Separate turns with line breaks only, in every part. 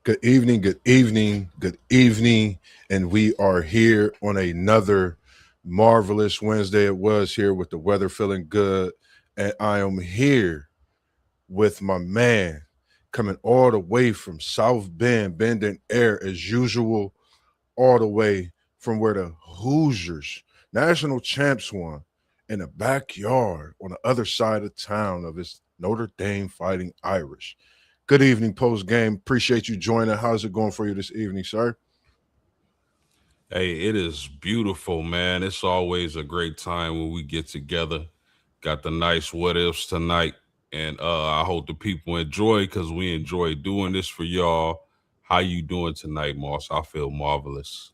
Good evening, good evening, good evening. And we are here on another marvelous Wednesday. It was here with the weather feeling good. And I am here with my man coming all the way from South Bend, bending air as usual, all the way from where the Hoosiers, national champs, won in the backyard on the other side of town of his Notre Dame Fighting Irish. Good evening, post game. Appreciate you joining. How's it going for you this evening, sir?
Hey, it is beautiful, man. It's always a great time when we get together. Got the nice what ifs tonight, and I hope the people enjoy because we enjoy doing this for y'all. How you doing tonight, Moss? I feel marvelous.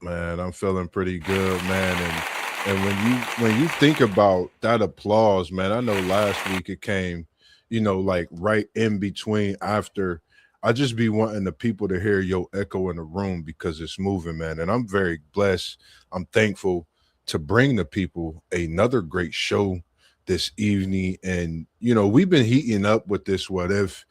Man, I'm feeling pretty good, man. And when you think about that applause, man, I know last week it came, like right in between after. I just be wanting the people to hear your echo in the room because it's moving, man. And I'm very blessed. I'm thankful to bring the people another great show this evening. And we've been heating up with this what if.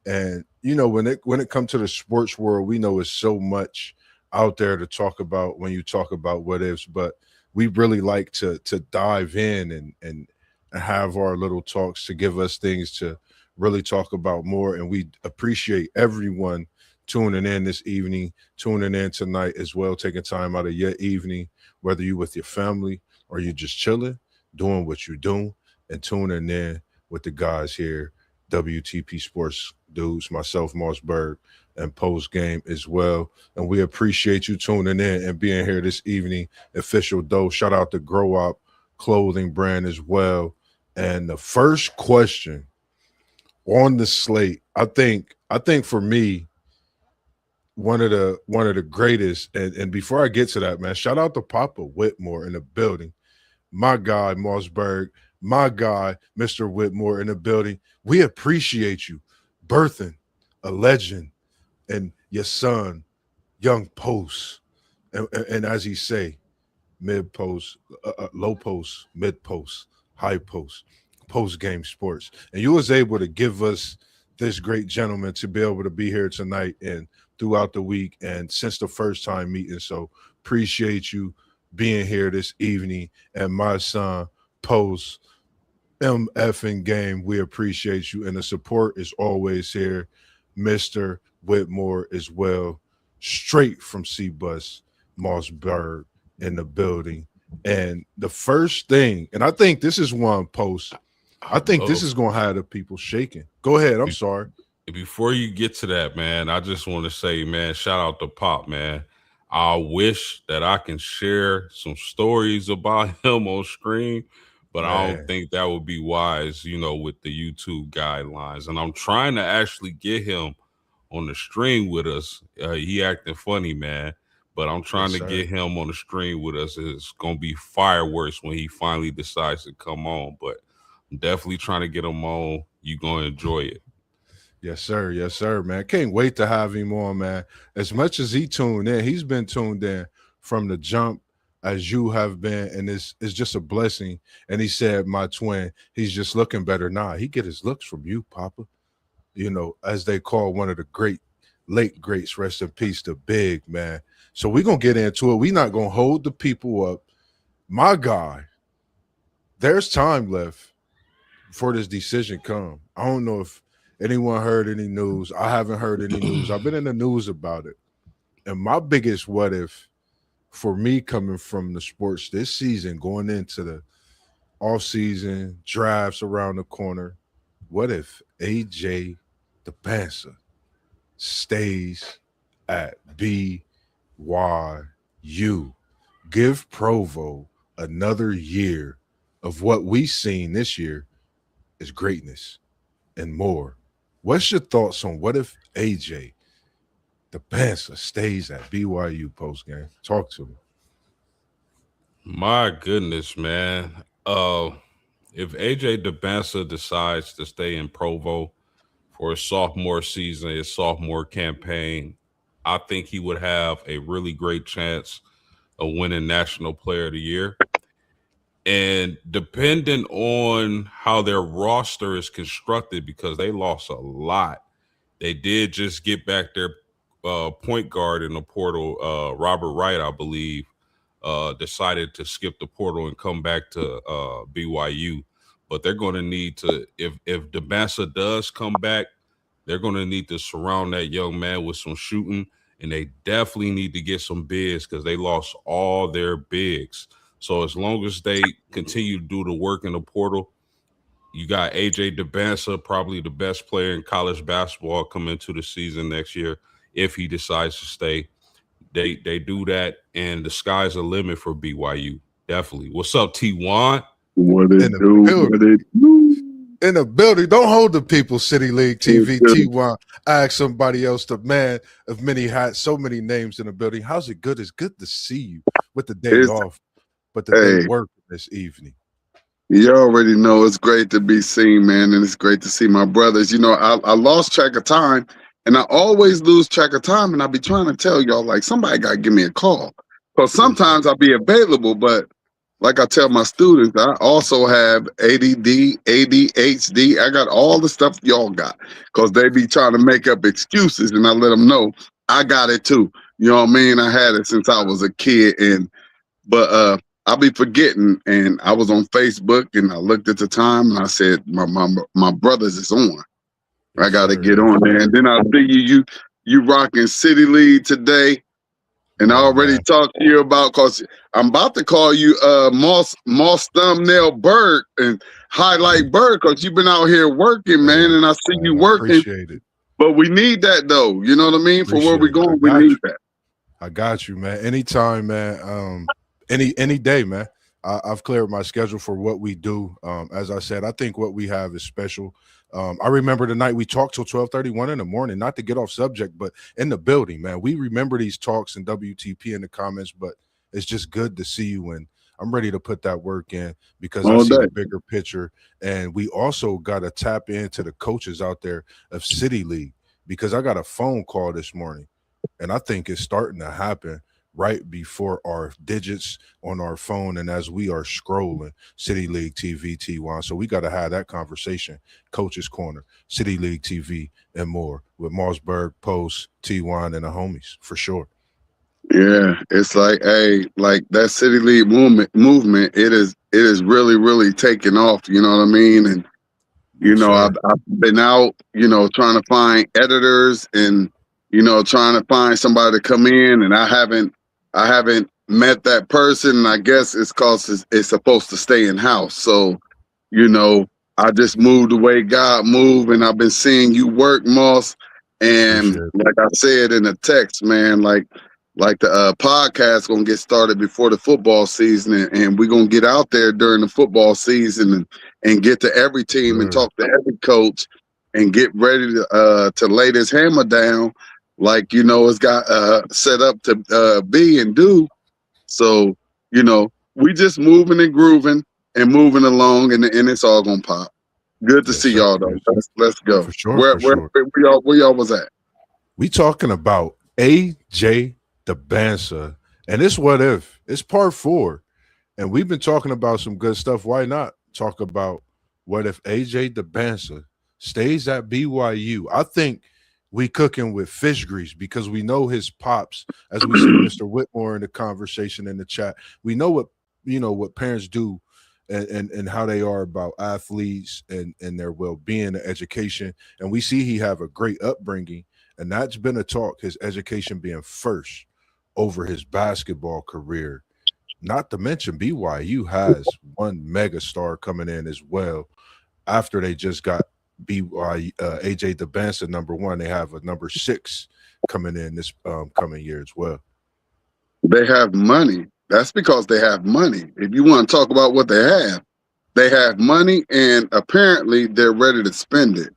And when it comes to the sports world, we know it's so much out there to talk about when you talk about what ifs, but we really like to dive in and have our little talks to give us things to really talk about more. And we appreciate everyone tuning in this evening, tuning in tonight as well, taking time out of your evening, whether you with your family or you just chilling, doing what you do, and tuning in with the guys here, WTP Sports Dudes, myself, MossBurgh, and post game as well. And we appreciate you tuning in and being here this evening. Official Doe, shout out to Grow Up Clothing Brand as well. And the first question on the slate, I think for me, one of the greatest. And before I get to that, man, shout out to Papa Whitmore in the building. My guy, MossBurgh, my guy, Mr. Whitmore in the building. We appreciate you birthing a legend and your son, young post, and as he say, mid post, low post, mid post, high post game sports, and you was able to give us this great gentleman to be able to be here tonight and throughout the week and since the first time meeting. So appreciate you being here this evening, and my son post MFing game. We appreciate you, and the support is always here. Mr. Whitmore as well, straight from C Bus, Mossberg in the building. And the first thing, and I think this is one post, I think this
Oh,
is going to have the people shaking. Go ahead. I'm
be-
sorry.
before you get to that, man, I just want to say, man, shout out to Pop, man. I wish that I can share some stories about him on screen, but I don't
Man,
think that would be wise, with the YouTube guidelines. And I'm trying to actually get him on the stream with us. He acting funny, man. But I'm
yes,
trying to
sir.
get him on the stream with us. It's gonna be fireworks when he finally decides to come on. But I'm definitely trying to get him on. You gonna enjoy it.
Yes, sir. Yes, sir, man. Can't wait to have him on, man. As much as he tuned in, he's been tuned in from the jump as you have been, and it's just a blessing. And he said, my twin, he's just looking better now. He get his looks from you, Papa. As they call one of the great late greats, rest in peace, the big man. So we're gonna get into it. We're not gonna hold the people up. My guy, there's time left before this decision come. I don't know if anyone heard any news. I haven't heard any news. I've been in the news about it. And my biggest what if for me coming from the sports this season, going into the off season, drafts around the corner, what if AJ the Panther stays at BYU? Give Provo another year of what we seen this year is greatness and more. What's your thoughts on what if AJ, the Panther, stays at BYU post game? Talk to me.
My goodness, man. If AJ DeBansa decides to stay in Provo for his sophomore season, his sophomore campaign, I think he would have a really great chance of winning National Player of the Year. And depending on how their roster is constructed, because they lost a lot, they did just get back their point guard in the portal, Robert Wright, I believe, decided to skip the portal and come back to BYU. But they're going to need to, if Dabasa does come back, they're going to need to surround that young man with some shooting, and they definitely need to get some bigs because they lost all their bigs. So as long as they continue to do the work in the portal, you got AJ Dabasa, probably the best player in college basketball coming into the season next year if he decides to stay. They do that, and the sky's the limit for BYU. Definitely. What's up, T1?
What it
In the
do?
building.
What it do?
In the building. Don't hold the people, City League TV,
It's good.
T1. Ask somebody else, the man of many hats, so many names in the building. How's it good? It's good to see you with the day
It's,
off, but the day
hey,
working this evening.
you already know it's great to be seen, man, and it's great to see my brothers. You know, I lost track of time, and I always lose track of time, and I be trying to tell y'all, like, somebody got to give me a call. Because sometimes I'll be available, but like I tell my students, I also have ADD, ADHD. I got all the stuff y'all got because they be trying to make up excuses, and I let them know I got it too. You know what I mean? I had it since I was a kid, but I'll be forgetting. And I was on Facebook, and I looked at the time, and I said, my brothers is on. I
Yes,
got to
sir.
get
Yes,
on there,
sir.
and then I see you rocking City League today. And I
Yeah,
already
man.
talked to you about because I'm about to call you Moss Thumbnail Bird and Highlight Bird because you've been out here working, man,
Hey,
and I see you
man, I
working.
appreciate it.
But we need that though. You know what I mean? For where
Appreciate
we're
it. I
going, we
got
need
you.
that.
I got you, man. Anytime, man. Any day, man. I've cleared my schedule for what we do. As I said, I think what we have is special. I remember the night we talked till 12:31 in the morning, not to get off subject, but in the building, man. We remember these talks in WTP in the comments, but it's just good to see you. And I'm ready to put that work in because I
All
see
day.
the bigger picture. And we also got to tap into the coaches out there of City League because I got a phone call this morning and I think it's starting to happen right before our digits on our phone and as we are scrolling City League TV T1. So we got to have that conversation. Coach's Corner, City League TV, and more with MossBurgh, Post, T1, and the homies for sure.
Yeah, it's like, hey, like that City League movement. It is really, really taking off. You know what I mean? And you
Yes,
know,
sir.
I've been out, trying to find editors and, trying to find somebody to come in, and I haven't met that person. And I guess it's cause it's supposed to stay in house. So, you know, I just moved the way God moved, and I've been seeing you work, Moss. And
Appreciate it.
like I said in the text, man, like the podcast gonna get started before the football season, and we're gonna get out there during the football season and get to every team and
Sure.
talk to every coach and get ready to lay this hammer down like it's got set up to be and do. So we just moving and grooving and moving along, and it's all gonna pop. Good to
Yes,
see
sir.
y'all though.
Yes, sir.
Let's go.
For sure.
Where
For
where
sure.
where y'all was at?
We talking about AJ Dabansa, and it's what if. It's part 4. And we've been talking about some good stuff. Why not talk about what if AJ Dabansa stays at BYU? I think we cooking with fish grease because we know his pops, as we see Mr. Whitmore in the conversation in the chat. We know what parents do and how they are about athletes and their well-being and education. And we see he have a great upbringing, and that's been a talk, his education being first over his basketball career. Not to mention BYU has one mega star coming in as well. After they just got BYU AJ Dabansa #1, they have a #6 coming in this coming year as well.
They have money. That's because they have money. If you want to talk about what they have money, and apparently they're ready to spend it.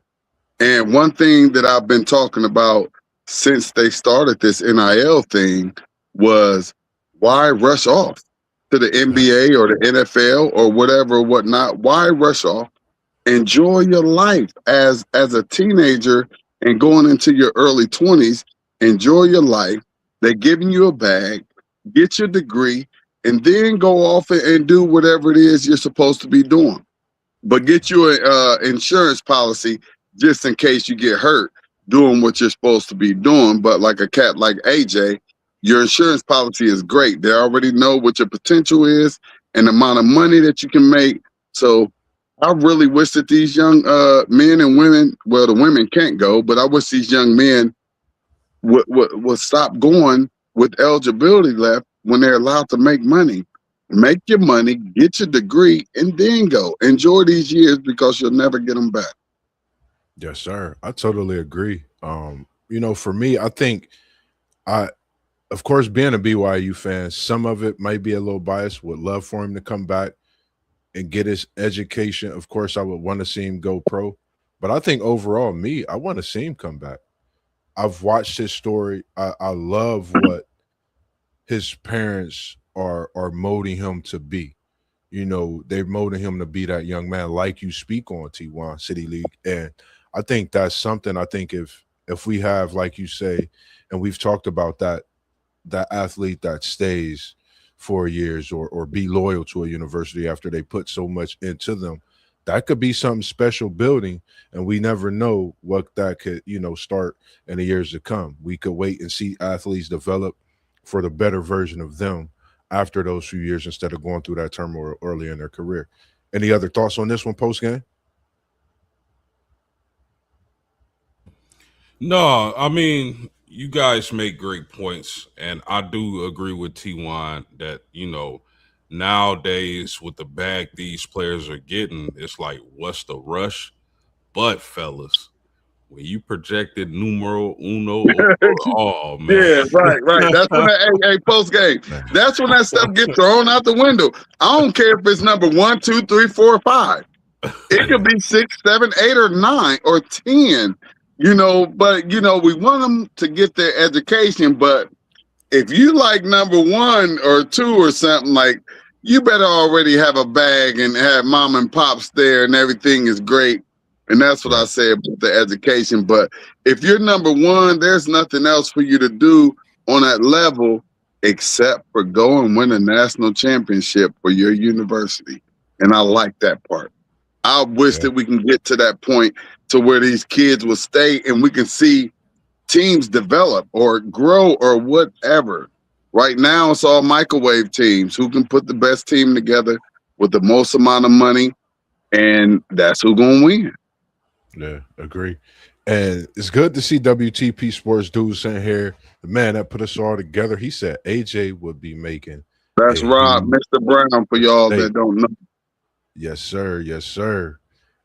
And one thing that I've been talking about since they started this NIL thing was, why rush off to the NBA or the NFL or whatever or whatnot? Why rush off? Enjoy your life as a teenager and going into your early 20s. Enjoy your life. They're giving you a bag, get your degree, and then go off and do whatever it is you're supposed to be doing. But get you an insurance policy just in case you get hurt. doing what you're supposed to be doing. But like a cat like AJ, your insurance policy is great. They already know what your potential is and the amount of money that you can make. So I really wish that these young men and women, well, the women can't go, but I wish these young men would stop going with eligibility left when they're allowed to make money. Make your money, get your degree, and then go. Enjoy these years because you'll never get them back.
Yes, sir. I totally agree. For me, I think I of course, being a BYU fan, some of it might be a little biased. Would love for him to come back and get his education. Of course, I would want to see him go pro. But I think overall, I want to see him come back. I've watched his story. I love what his parents are molding him to be. They're molding him to be that young man, like you speak on T1 City League. And I think that's something. I think if we have, like you say, and we've talked about that athlete that stays 4 years or be loyal to a university after they put so much into them, that could be something special building, and we never know what that could start in the years to come. We could wait and see athletes develop for the better version of them after those few years instead of going through that turmoil early in their career. Any other thoughts on this one post game?
No, I mean, you guys make great points, and I do agree with T1 that, nowadays with the bag these players are getting, it's like, what's the rush? But, fellas, when you projected numero uno, oh, man.
Yeah, right. That's when that post game. That's when that stuff gets thrown out the window. I don't care if it's number 1, 2, 3, 4, 5. It could be 6, 7, 8, or 9 or 10. But we want them to get their education. But if you like number 1 or 2 or something, like, you better already have a bag and have mom and pops there and everything is great. And that's what I say about the education. But if you're number 1, there's nothing else for you to do on that level except for go and win a national championship for your university. And I like that part. I wish that we can get to that point to where these kids will stay and we can see teams develop or grow or whatever. Right now, it's all microwave teams who can put the best team together with the most amount of money, and that's who's going to win.
Yeah, agree. And it's good to see WTP Sports dudes in here. The man that put us all together, he said AJ would be making.
That's Rob, Mr. Brown, for y'all that don't know.
Yes, sir. Yes, sir.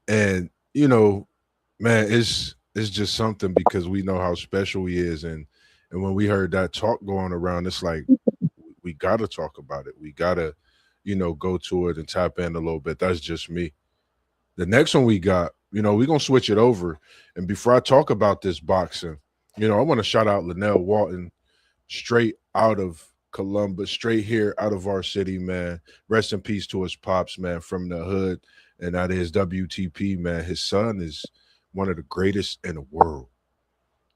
And man, it's just something because we know how special he is, and when we heard that talk going around, it's like we got to talk about it. We got to, go to it and tap in a little bit. That's just me. The next one we got, we're gonna switch it over. And before I talk about this boxing, I want to shout out Linnell Walton, straight out of Columbus, straight here out of our city, man. Rest in peace to his pops, man, from the hood, and that is WTP, man. His son is one of the greatest in the world.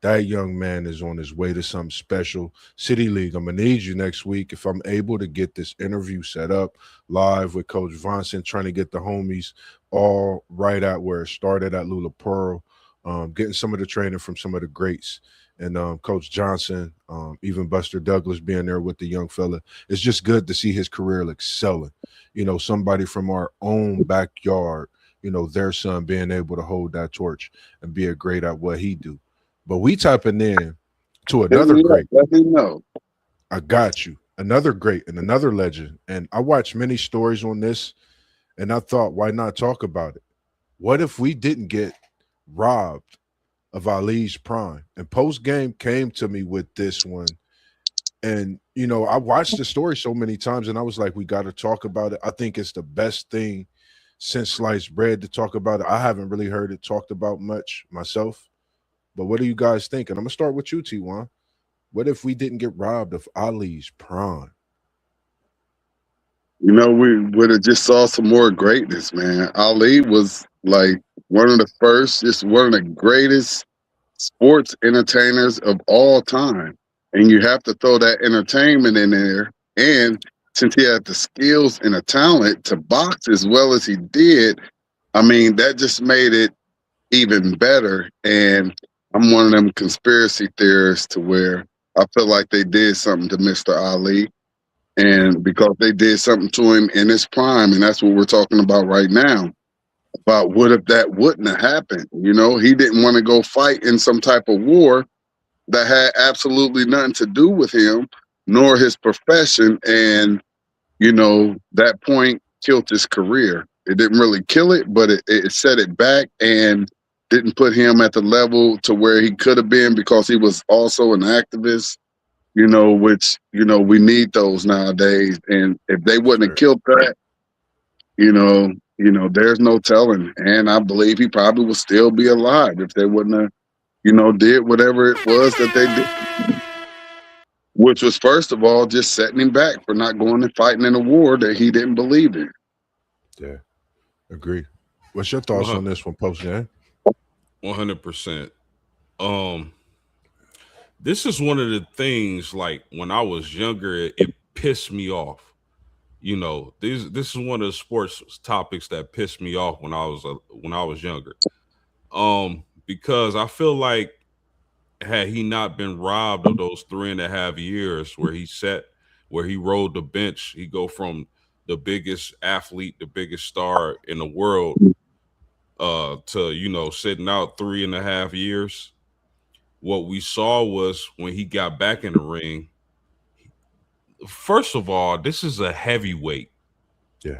That young man is on his way to something special. City League, I'm going to need you next week if I'm able to get this interview set up live with Coach Vonson, trying to get the homies all right at where it started at Lula Pearl, getting some of the training from some of the greats. And Coach Johnson, even Buster Douglas being there with the young fella. It's just good to see his career excelling. Somebody from our own backyard, their son being able to hold that torch and be a great at what he do. But we tapping in to another great.
Let me know.
I got you. Another great and another legend. And I watched many stories on this, and I thought, why not talk about it? What if we didn't get robbed of Ali's prime? And post game came to me with this one. And, I watched the story so many times, and I was like, we got to talk about it. I think it's the best thing since sliced bread to talk about it. I haven't really heard it talked about much myself. But what do you guys think? And I'm going to start with you, T1. What if we didn't get robbed of Ali's prime?
We would have just saw some more greatness, man. Ali was like one of the first, just one of the greatest sports entertainers of all time. And you have to throw that entertainment in there. And since he had the skills and the talent to box as well as he did, I mean, that just made it even better. And I'm one of them conspiracy theorists to where I feel like they did something to Mr. Ali, and because they did something to him in his prime, and that's what we're talking about right now. About what if that wouldn't have happened? You know, he didn't want to go fight in some type of war that had absolutely nothing to do with him, nor his profession, and you know, that point killed his career. It didn't really kill it, but it set it back and didn't put him at the level to where he could have been because he was also an activist, you know, which, you know, we need those nowadays. And if they wouldn't have killed that, you know, there's no telling. And I believe he probably would still be alive if they wouldn't have, you know, did whatever it was that they did. Which was, first of all, just setting him back for not going and fighting in a war that he didn't believe in.
Yeah, agree. What's your thoughts on this one, Post Game?
100%. This is one of the things, like, when I was younger, it pissed me off. You know, this is one of the sports topics that pissed me off when I was younger. Because I feel like had he not been robbed of those 3.5 years where he rode the bench, he go from the biggest athlete, the biggest star in the world, to, you know, sitting out 3.5 years. What we saw was when he got back in the ring, first of all, this is a heavyweight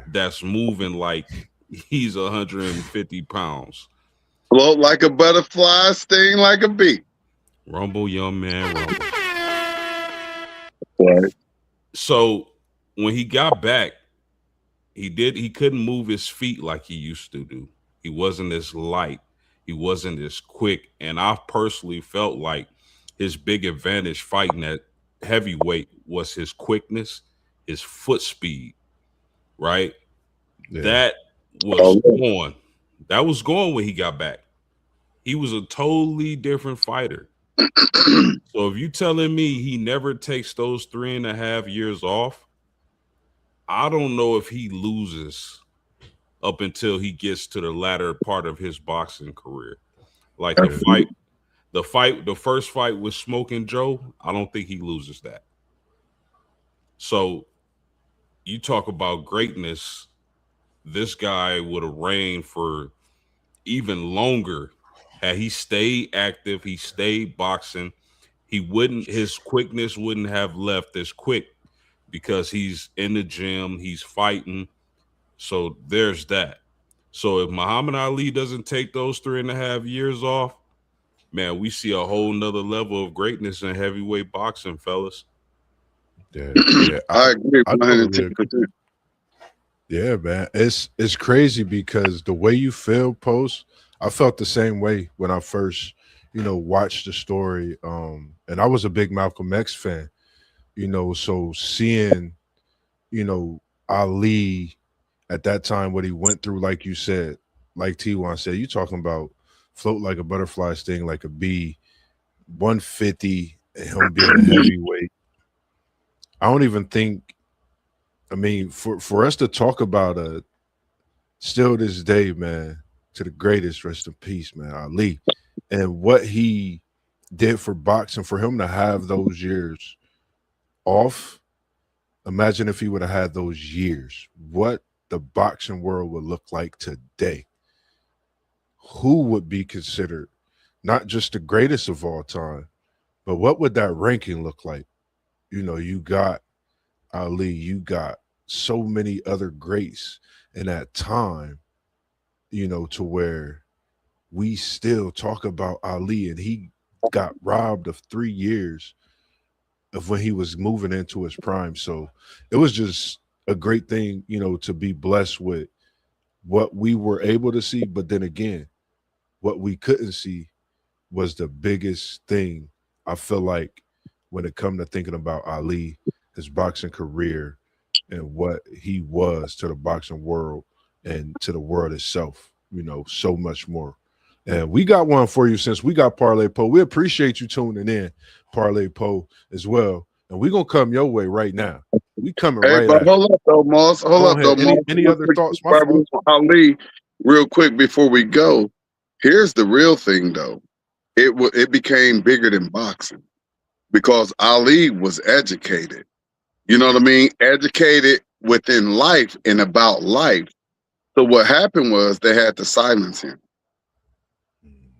that's moving like he's 150 pounds.
Float like a butterfly, sting like a bee.
Rumble, young man, rumble.
Right.
So when he got back, he couldn't move his feet like he used to do. He wasn't as light. He wasn't as quick. And I personally felt like his big advantage fighting at heavyweight was his quickness, his foot speed, right? Yeah. That was gone. That was gone when he got back. He was a totally different fighter. So if you telling me he never takes those 3.5 years off, I don't know if he loses up until he gets to the latter part of his boxing career. Like the first fight with Smoking Joe, I don't think he loses that. So you talk about greatness, this guy would have reigned for even longer had he stayed active, he stayed boxing. His quickness wouldn't have left as quick because he's in the gym, he's fighting. So there's that. So if Muhammad Ali doesn't take those 3.5 years off, man, we see a whole nother level of greatness in heavyweight boxing, fellas.
Yeah, I agree. Yeah, man, it's crazy because the way you feel, Post, I felt the same way when I first, you know, watched the story. And I was a big Malcolm X fan, you know, so seeing, you know, Ali at that time, what he went through, like you said, like T1 said, you talking about float like a butterfly, sting like a bee, 150, and him being a heavyweight. I don't even think, I mean, for us to talk about still this day, man, to the greatest, rest in peace, man, Ali, and what he did for boxing, for him to have those years off. Imagine if he would have had those years, what the boxing world would look like today. Who would be considered not just the greatest of all time, but what would that ranking look like? You know, you got Ali, you got so many other greats in that time, you know, to where we still talk about Ali, and he got robbed of 3 years of when he was moving into his prime. So it was just a great thing, you know, to be blessed with what we were able to see. But then again, what we couldn't see was the biggest thing, I feel like, when it come to thinking about Ali, his boxing career, and what he was to the boxing world and to the world itself, you know, so much more. And we got one for you since we got Parlay Poe. We appreciate you tuning in, Parlay Poe, as well. And we're going to come your way right now. We coming right
but hold up, though, Moss. Hold up, though, Moss.
Any other thoughts?
Ali, real quick before we go, here's the real thing, though. it became bigger than boxing because Ali was educated. You know what I mean? Educated within life and about life. So what happened was they had to silence him.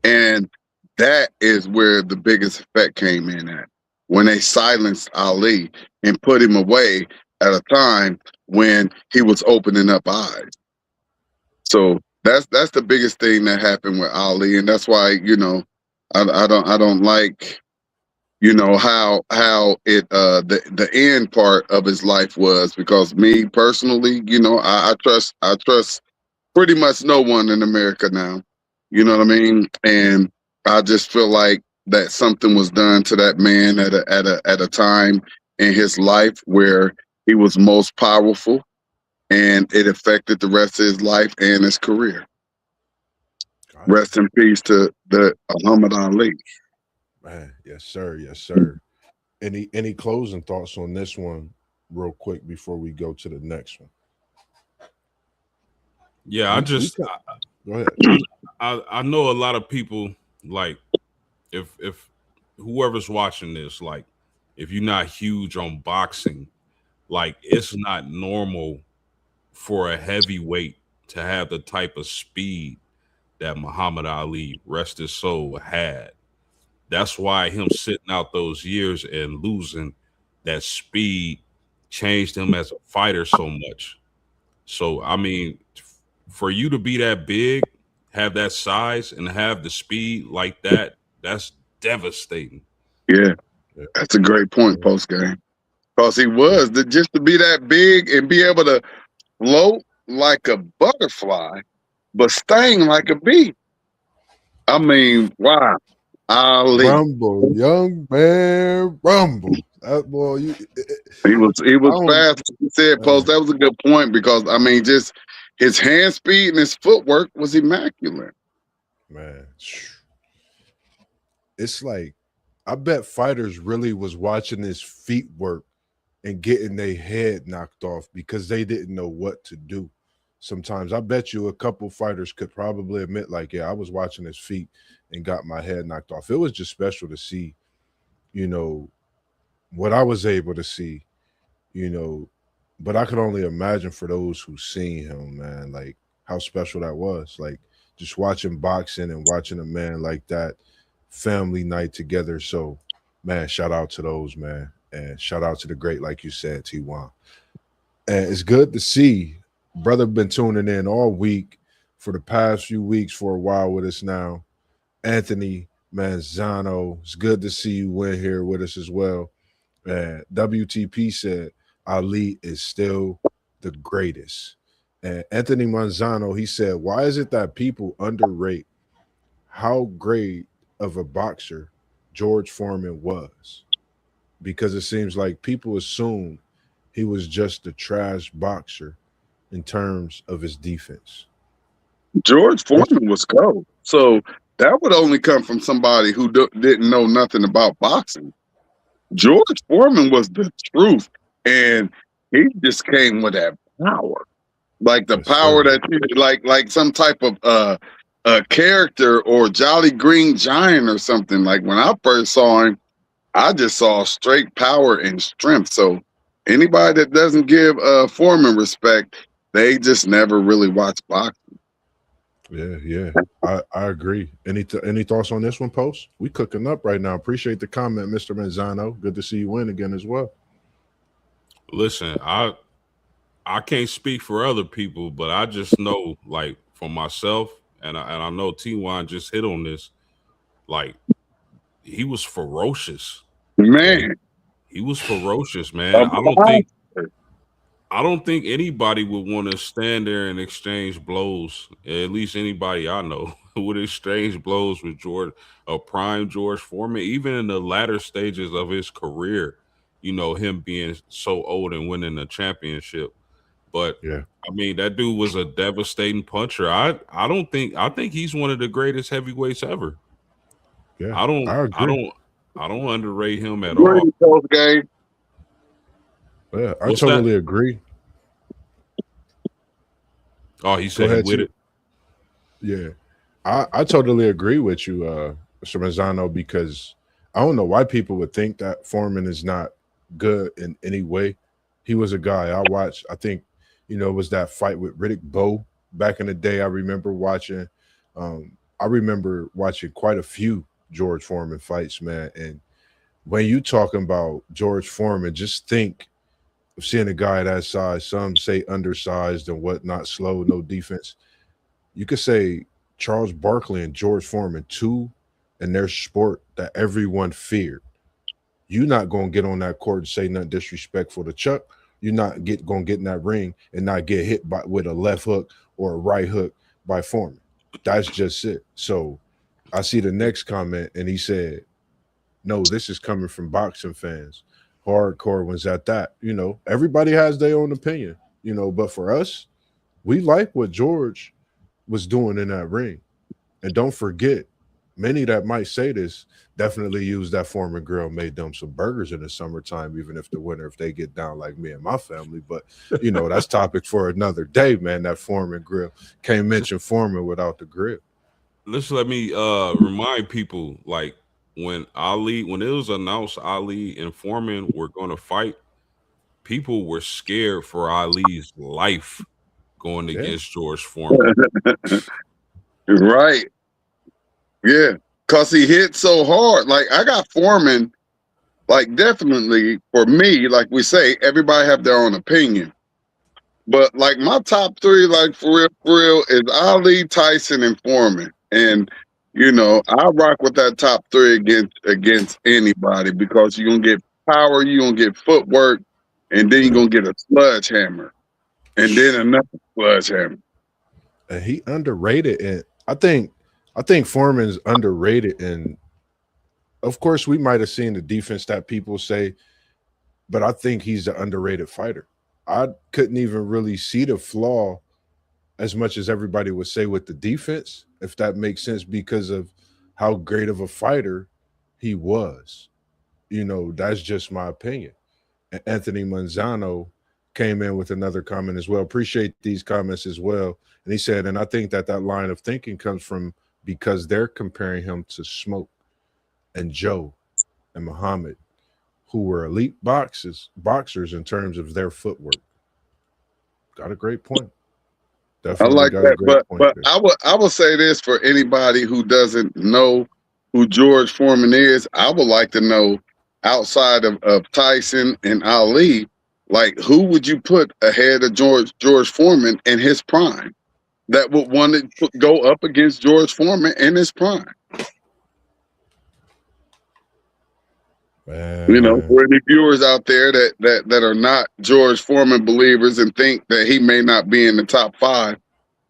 And that is where the biggest effect came in at. When they silenced Ali and put him away at a time when he was opening up eyes. So that's the biggest thing that happened with Ali. And that's why, I don't like how it the end part of his life was, because me personally, I trust pretty much no one in America now. You know what I mean? And I just feel like that something was done to that man at a time in his life where he was most powerful, and it affected the rest of his life and his career. Rest in peace to the Muhammad Ali.
Man, yes, sir. Yes, sir. Any closing thoughts on this one, real quick, before we go to the next one?
Yeah,
Go ahead.
I know a lot of people, like, if whoever's watching this, like, if you're not huge on boxing, like, it's not normal for a heavyweight to have the type of speed that Muhammad Ali, rest his soul, had. That's why him sitting out those years and losing that speed changed him as a fighter so much. So, I mean, for you to be that big, have that size, and have the speed like that, that's devastating.
Yeah,
Yeah.
that's a great point post game. Because he was just to be that big and be able to float like a butterfly, but sting like a bee. I mean, wow. Ali.
Rumble, young man, rumble. That boy,
He
I
was
don't,
fast. He said,
man,
post. That was a good point, because I mean, just his hand speed and his footwork was immaculate.
man. It's like, I bet fighters really was watching his feet work and getting their head knocked off because they didn't know what to do. Sometimes I bet you a couple fighters could probably admit, like, yeah, I was watching his feet and got my head knocked off. It was just special to see, you know, what I was able to see, you know, but I could only imagine for those who seen him, man, like how special that was. Like, just watching boxing and watching a man like that, family night together. So, man, shout out to those, man. And shout out to the great, like you said, T1. And it's good to see. Brother been tuning in all week for the past few weeks, for a while with us now. Anthony Manzano, it's good to see you in here with us as well. And WTP said Ali is still the greatest. And Anthony Manzano, he said, why is it that people underrate how great of a boxer George Foreman was? Because it seems like people assume he was just a trash boxer in terms of his defense.
George Foreman was cold, so that would only come from somebody who didn't know nothing about boxing. George Foreman was the truth, and he just came with that power, like the
Yes,
power
sir.
that like some type of character or Jolly Green Giant or something. Like when I first saw him, I just saw straight power and strength. So anybody that doesn't give Foreman respect, they just never really watch boxing.
Yeah, yeah. I agree. Any thoughts on this one, Post? We cooking up right now. Appreciate the comment, Mr. Manzano. Good to see you win again as well.
Listen, I can't speak for other people, but I just know, like, for myself, and I know T1 just hit on this. Like, he was ferocious. Okay,
Man,
he was ferocious,
a
man.
boxer.
I don't think anybody would want to stand there and exchange blows. At least anybody I know would exchange blows with a prime George Foreman, even in the latter stages of his career. You know, him being so old and winning a championship. But
Yeah,
I mean, that dude was a devastating puncher. I think he's one of the greatest heavyweights ever.
yeah.
I don't
I
I
agree.
don't I don't underrate him at
Where
all.
you post game?
Yeah, I
What's that?
totally agree.
Oh, he
Go
said he
ahead,
with
T.
it.
Yeah. I totally agree with you, Mr. Mazzano, because I don't know why people would think that Foreman is not good in any way. He was a guy I watched. I think, it was that fight with Riddick Bowe back in the day. I remember watching. I remember watching quite a few George Foreman fights, man. And when you talking about George Foreman, just think of seeing a guy that size. Some say undersized and whatnot, slow, no defense. You could say Charles Barkley and George Foreman, two in their sport that everyone feared. You're not gonna get on that court and say nothing disrespectful to Chuck. You're not gonna get in that ring and not get hit by with a left hook or a right hook by Foreman. That's just it. So I see the next comment and he said, "No, this is coming from boxing fans, hardcore ones at that." Everybody has their own opinion. But for us, we like what George was doing in that ring. And don't forget, many that might say this definitely use that Foreman grill, made them some burgers in the summertime, even if the winter, if they get down like me and my family. But, that's topic for another day, man, that Foreman grill. Can't mention Foreman without the grill.
Let me remind people, like when it was announced Ali and Foreman were going to fight, people were scared for Ali's life going against George Foreman.
Right. Yeah. Because he hit so hard. Like, I got Foreman, like, definitely for me, like we say, everybody have their own opinion. But, like, my top three, like, for real, is Ali, Tyson, and Foreman. And, I rock with that top three against anybody because you're going to get power, you're going to get footwork, and then you're going to get a sledgehammer. And then another sledgehammer.
And he underrated. And I think Foreman's underrated. And, of course, we might have seen the defense that people say, but I think he's an underrated fighter. I couldn't even really see the flaw as much as everybody would say with the defense, if that makes sense, because of how great of a fighter he was. That's just my opinion. And Anthony Manzano came in with another comment as well. Appreciate these comments as well. And he said, and I think that line of thinking comes from because they're comparing him to Smoke and Joe and Muhammad, who were elite boxers in terms of their footwork. Got a great point. Definitely
I like
got
that.
a great point
But
there.
I will say this for anybody who doesn't know who George Foreman is. I would like to know, outside of Tyson and Ali, like, who would you put ahead of George Foreman in his prime that would want to go up against George Foreman in his prime?
Man.
For any viewers out there that are not George Foreman believers and think that he may not be in the top five,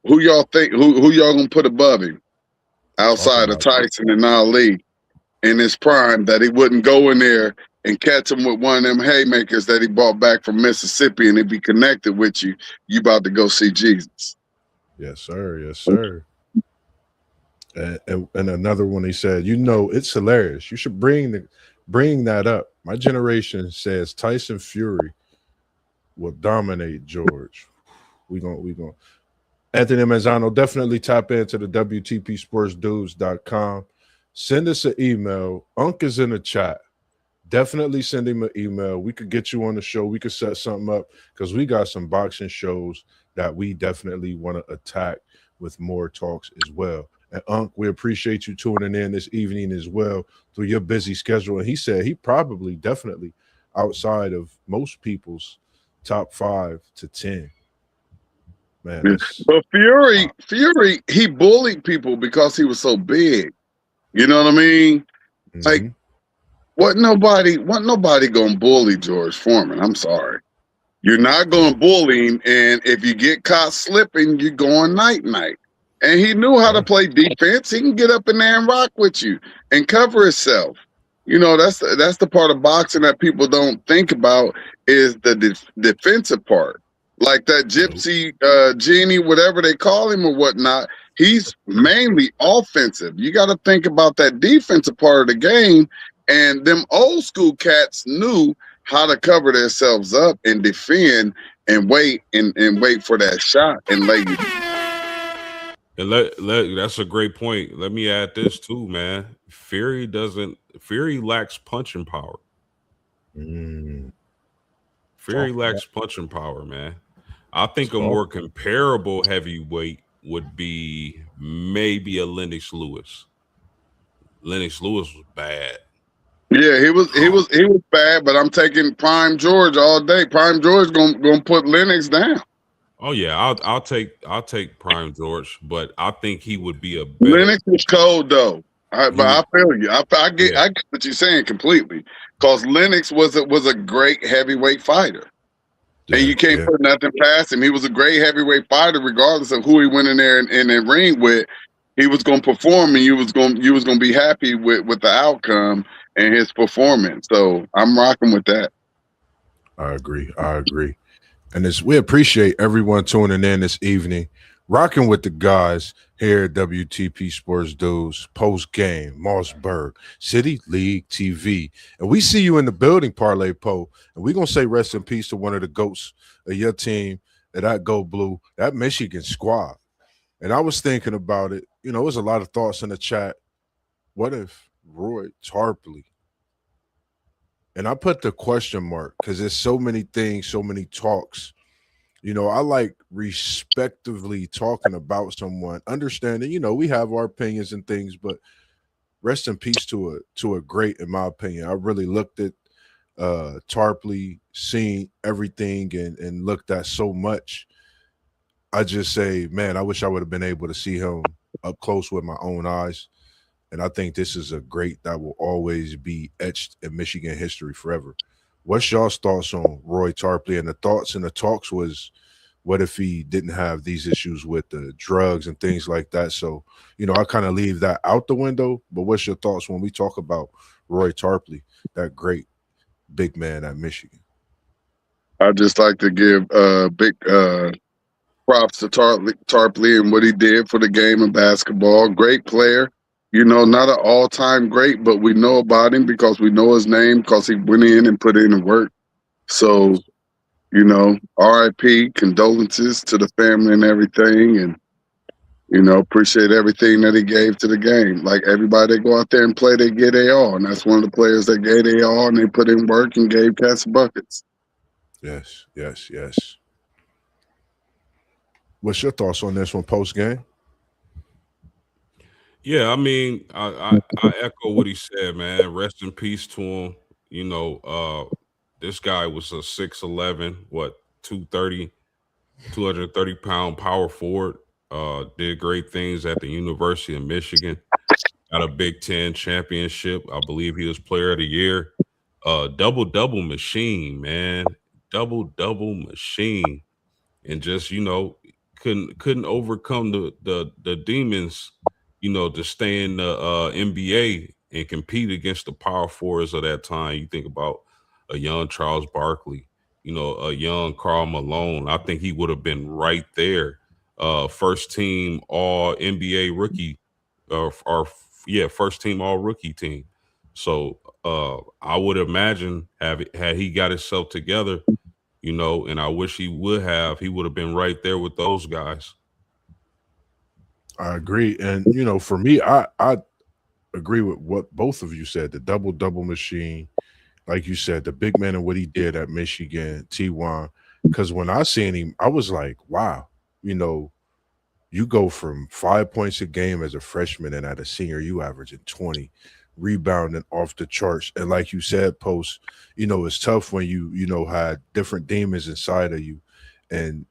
who y'all think who y'all gonna put above him outside of Tyson and Ali in his prime, that he wouldn't go in there and catch him with one of them haymakers that he brought back from Mississippi and he'd be connected with you about to go see Jesus?
Yes, sir. Yes, sir. And another one, he said, it's hilarious. You should bring that up. My generation says Tyson Fury will dominate George. We going. Anthony Mazzano, definitely tap into the WTPSportsDudes.com. Send us an email. Unc is in the chat. Definitely send him an email. We could get you on the show. We could set something up because we got some boxing shows that we definitely want to attack with more talks as well. And Unc, we appreciate you tuning in this evening as well through your busy schedule. And he said he probably definitely outside of most people's top 5 to 10. Man,
but Fury, he bullied people because he was so big. You know what I mean? Mm-hmm. Like, wasn't nobody gonna bully George Foreman. I'm sorry. You're not going to bully him, and if you get caught slipping, you're going night-night. And he knew how to play defense. He can get up in there and rock with you and cover himself. That's the part of boxing that people don't think about, is the defensive part. Like that gypsy genie, whatever they call him or whatnot, he's mainly offensive. You got to think about that defensive part of the game. And them old school cats knew how to cover themselves up and defend and wait and wait for that shot and lay you.
And that's a great point. Let me add this too, man. Fury lacks punching power.
Mm,
Fury
talk that
lacks punching power, man. I think a
talk.
more comparable heavyweight would be maybe a Lennox Lewis. Lennox Lewis was bad.
Yeah, he was bad, but I'm taking Prime George all day. Prime George gonna put Lennox down.
Oh yeah, I'll take Prime George, but I think he would be a better.
Lennox was cold though.
He
But
would,
I feel you.
yeah,
I get what you're saying completely. Because Lennox was a great heavyweight fighter, and
Yeah,
you can't
yeah.
put nothing past him. He was a great heavyweight fighter, regardless of who he went in there in the ring with. He was going to perform, and you was going to be happy with the outcome and his performance. So I'm rocking with that.
I agree. I agree. And we appreciate everyone tuning in this evening, rocking with the guys here at WTP Sports Dudes, post game, MossBurgh, City League TV. And we see you in the building, Parlay Poe. And we're going to say rest in peace to one of the GOATs of your team, that Go Blue, that Michigan squad. And I was thinking about it. There's a lot of thoughts in the chat. What if Roy Tarpley? And I put the question mark because there's so many things, so many talks. I like respectively talking about someone, understanding, we have our opinions and things, but rest in peace to a great, in my opinion. I really looked at Tarpley, seen everything and looked at so much. I just say, man, I wish I would have been able to see him up close with my own eyes. And I think this is a great that will always be etched in Michigan history forever. What's y'all's thoughts on Roy Tarpley? And the thoughts and the talks was, what if he didn't have these issues with the drugs and things like that? So, I kind of leave that out the window. But what's your thoughts when we talk about Roy Tarpley, that great big man at Michigan?
I just like to give big props to Tarpley and what he did for the game of basketball. Great player. Not an all-time great, but we know about him because we know his name because he went in and put in the work. So, RIP, condolences to the family and everything. And, appreciate everything that he gave to the game. Like everybody that go out there and play, they get their all. And that's one of the players that gave their all and they put in work and gave cats buckets.
Yes, yes, yes. What's your thoughts on this one post game?
yeah. I mean, I echo what he said, man. Rest in peace to him. This guy was a 6'11", what 230, 230-pound power forward. Did great things at the University of Michigan. Got a Big Ten championship. I believe he was Player of the Year. Double machine, man. Double machine, and just couldn't overcome the demons. To stay in the NBA and compete against the power forwards of that time. You think about a young Charles Barkley, a young Karl Malone. I think he would have been right there. First team All NBA rookie, or yeah, first team All rookie team. So I would imagine had he got himself together, and I wish he would have. He would have been right there with those guys.
I agree. And, for me, I agree with what both of you said. The double machine, like you said, the big man and what he did at Michigan, T1. Because when I seen him, I was like, wow, you go from 5 points a game as a freshman, and at a senior, you averaging 20, rebounding off the charts. And like you said, Post, it's tough when you had different demons inside of you. And,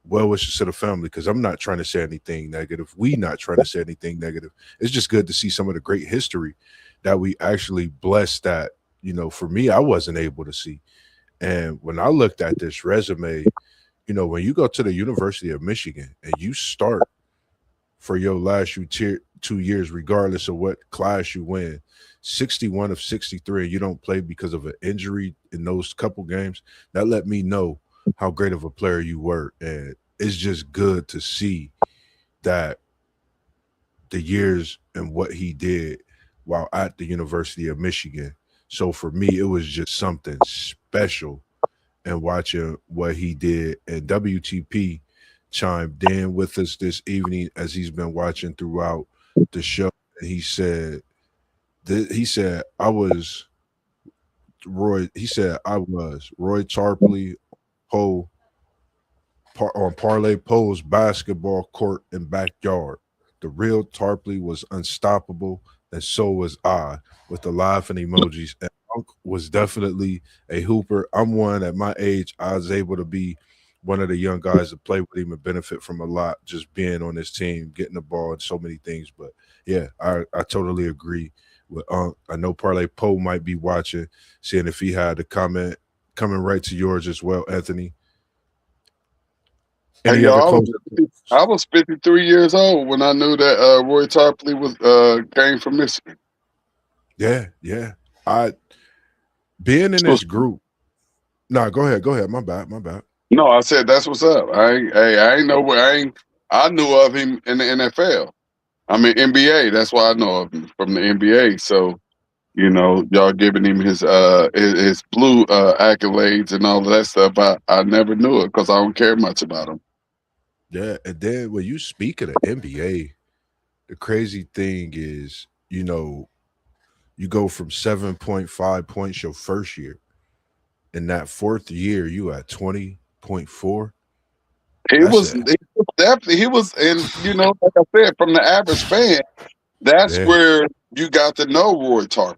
well wishes to the family, because I'm not trying to say anything negative. We not trying to say anything negative. It's just good to see some of the great history that we actually blessed that, for me, I wasn't able to see. And when I looked at this resume, when you go to the University of Michigan and you start for your last 2 years, regardless of what class you win, 61 of 63, and you don't play because of an injury in those couple games, that let me know how great of a player you were. And it's just good to see that the years and what he did while at the University of Michigan. So for me, it was just something special and watching what he did. And WTP, chimed in with us this evening as he's been watching throughout the show. And he said I was Roy. He said I was Roy Tarpley Poe on Parlay Poe's basketball court and backyard. The real Tarpley was unstoppable, and so was I, with the laughing emojis. And Unc was definitely a hooper. I'm one at my age. I was able to be one of the young guys to play with him and benefit from a lot, just being on his team, getting the ball, and so many things. But yeah, I totally agree with Unc. I know Parlay Poe might be watching, seeing if he had a comment coming right to yours as well, Anthony.
Hey,
Any other
y'all,
closing?
I was 53 years old when I knew that Roy Tarpley was came from Michigan.
Yeah, yeah. I being in
So,
this group. No, go ahead. Go ahead. My bad. My bad.
no, I said that's what's up. I ain't know where I knew of him in the NFL. I mean NBA. That's why I know of him from the NBA. So y'all giving him his blue accolades and all of that stuff. I never knew it because I don't care much about him.
Yeah. And then when you speak of the NBA, the crazy thing is, you go from 7.5 points your first year. In that fourth year, you at 20.4.
He
That's
was,
it.
he was definitely he was, and like I said, from the average fan, that's
Yeah.
where you got to know Roy Tarpley.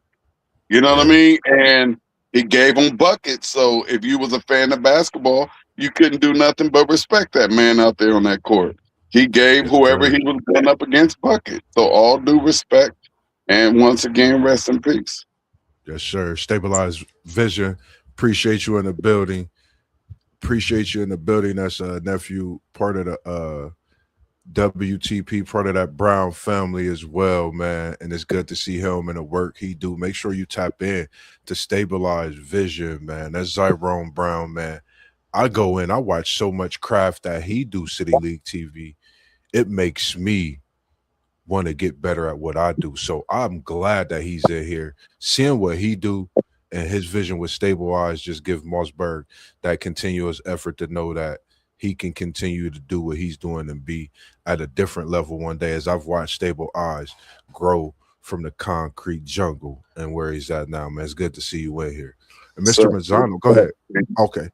You know what I
Yeah.
mean? And he gave them buckets. So if you was a fan of basketball, you couldn't do nothing but respect that man out there on that court. He gave
Yes,
whoever
sir.
he was going up against buckets. So all due respect. And once again, rest in peace.
Yes, sir. Stabilized vision. Appreciate you in the building. Appreciate you in the building. That's a nephew, part of the WTP, part of that Brown family as well, man. And it's good to see him and the work he do. Make sure you tap in to Stabilize Vision, man. That's Zyrone Brown, man. I go in, I watch so much craft that he do City League TV. It makes me want to get better at what I do. So I'm glad that he's in here, seeing what he do and his vision with Stable Eyes just give MossBurgh that continuous effort to know that he can continue to do what he's doing and be at a different level one day. As I've watched Stable Eyes grow from the concrete jungle and where he's at now, man. It's good to see you in here. And Mr.
So,
Mazzano, go ahead. Okay.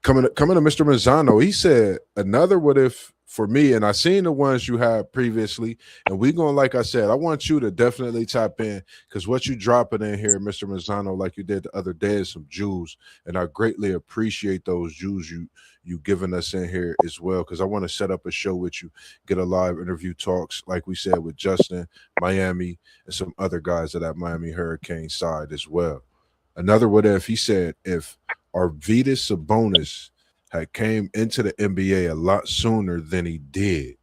Coming to Mr. Mazzano, he said another what if for me, and I seen the ones you had previously, and we going like I said, I want you to definitely tap in because what you dropping in here, Mr. Mazzano, like you did the other day, is some Jews, and I greatly appreciate those Jews you giving us in here as well because I want to set up a show with you, get a live interview talks like we said with Justin, Miami, and some other guys of that Miami Hurricane side as well. Another what if he said if Arvydas Sabonis had came into the NBA a lot sooner than he did.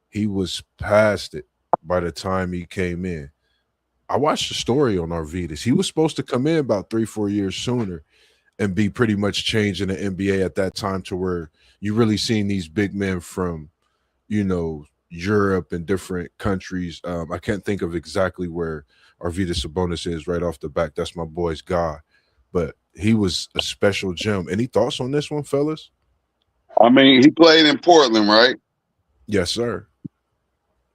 He was past it by the time he came in. I watched the story on Arvydas. He was supposed to come in about 3-4 years sooner and be pretty much changing the NBA at that time to where you really seen these big men from, Europe and different countries. I can't think of exactly where Arvydas Sabonis is right off the back. That's my boy's guy. But he was a special gem. Any thoughts on this one, fellas?
I mean, he played in Portland, right?
Yes, sir.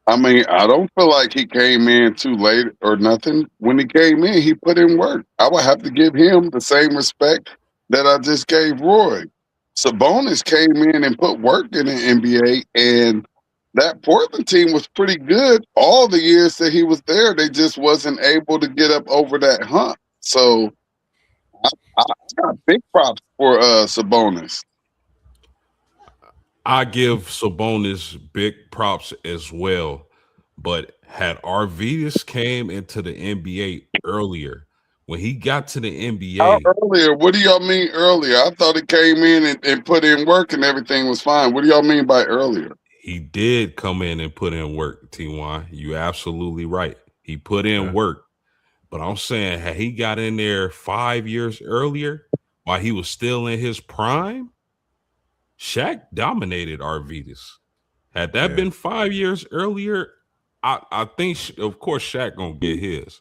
I mean, I don't feel like he came in too late or nothing. When he came in, he put in work. I would have to give him the same respect that I just gave Roy. Sabonis came in and put work in the NBA, and that Portland team was pretty good all the years that he was there. They just wasn't able to get up over that hump. So I got big props for Sabonis.
I give Sabonis big props as well. But had Arvidas came into the NBA earlier, when he got to the
How
NBA,
earlier? What do y'all mean earlier? I thought it came in and put in work and everything was fine. What do y'all mean by earlier?
he did come in and put in work, T1. You absolutely right. He put in
Yeah.
work. But I'm saying, had he got in there 5 years earlier while he was still in his prime, Shaq dominated Arvidas. Had that
Yeah.
been 5 years earlier, I think, of course, Shaq gonna get his.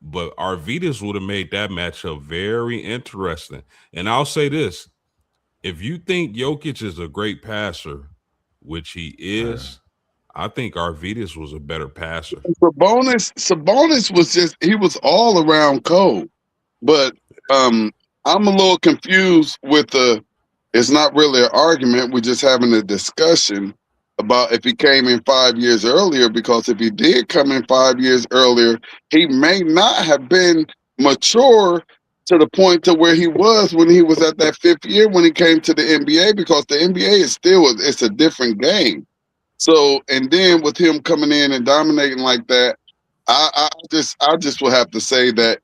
But Arvidas would have made that matchup very interesting. And I'll say this: if you think Jokic is a great passer, which he is, I think Arvidas was a better passer.
Sabonis was just he was all around cold. But I'm a little confused with the. It's not really an argument. We're just having a discussion about if he came in 5 years earlier. Because if he did come in 5 years earlier, he may not have been mature to the point to where he was when he was at that fifth year when he came to the NBA. Because the NBA is still it's a different game. So and then with him coming in and dominating like that, I just will have to say that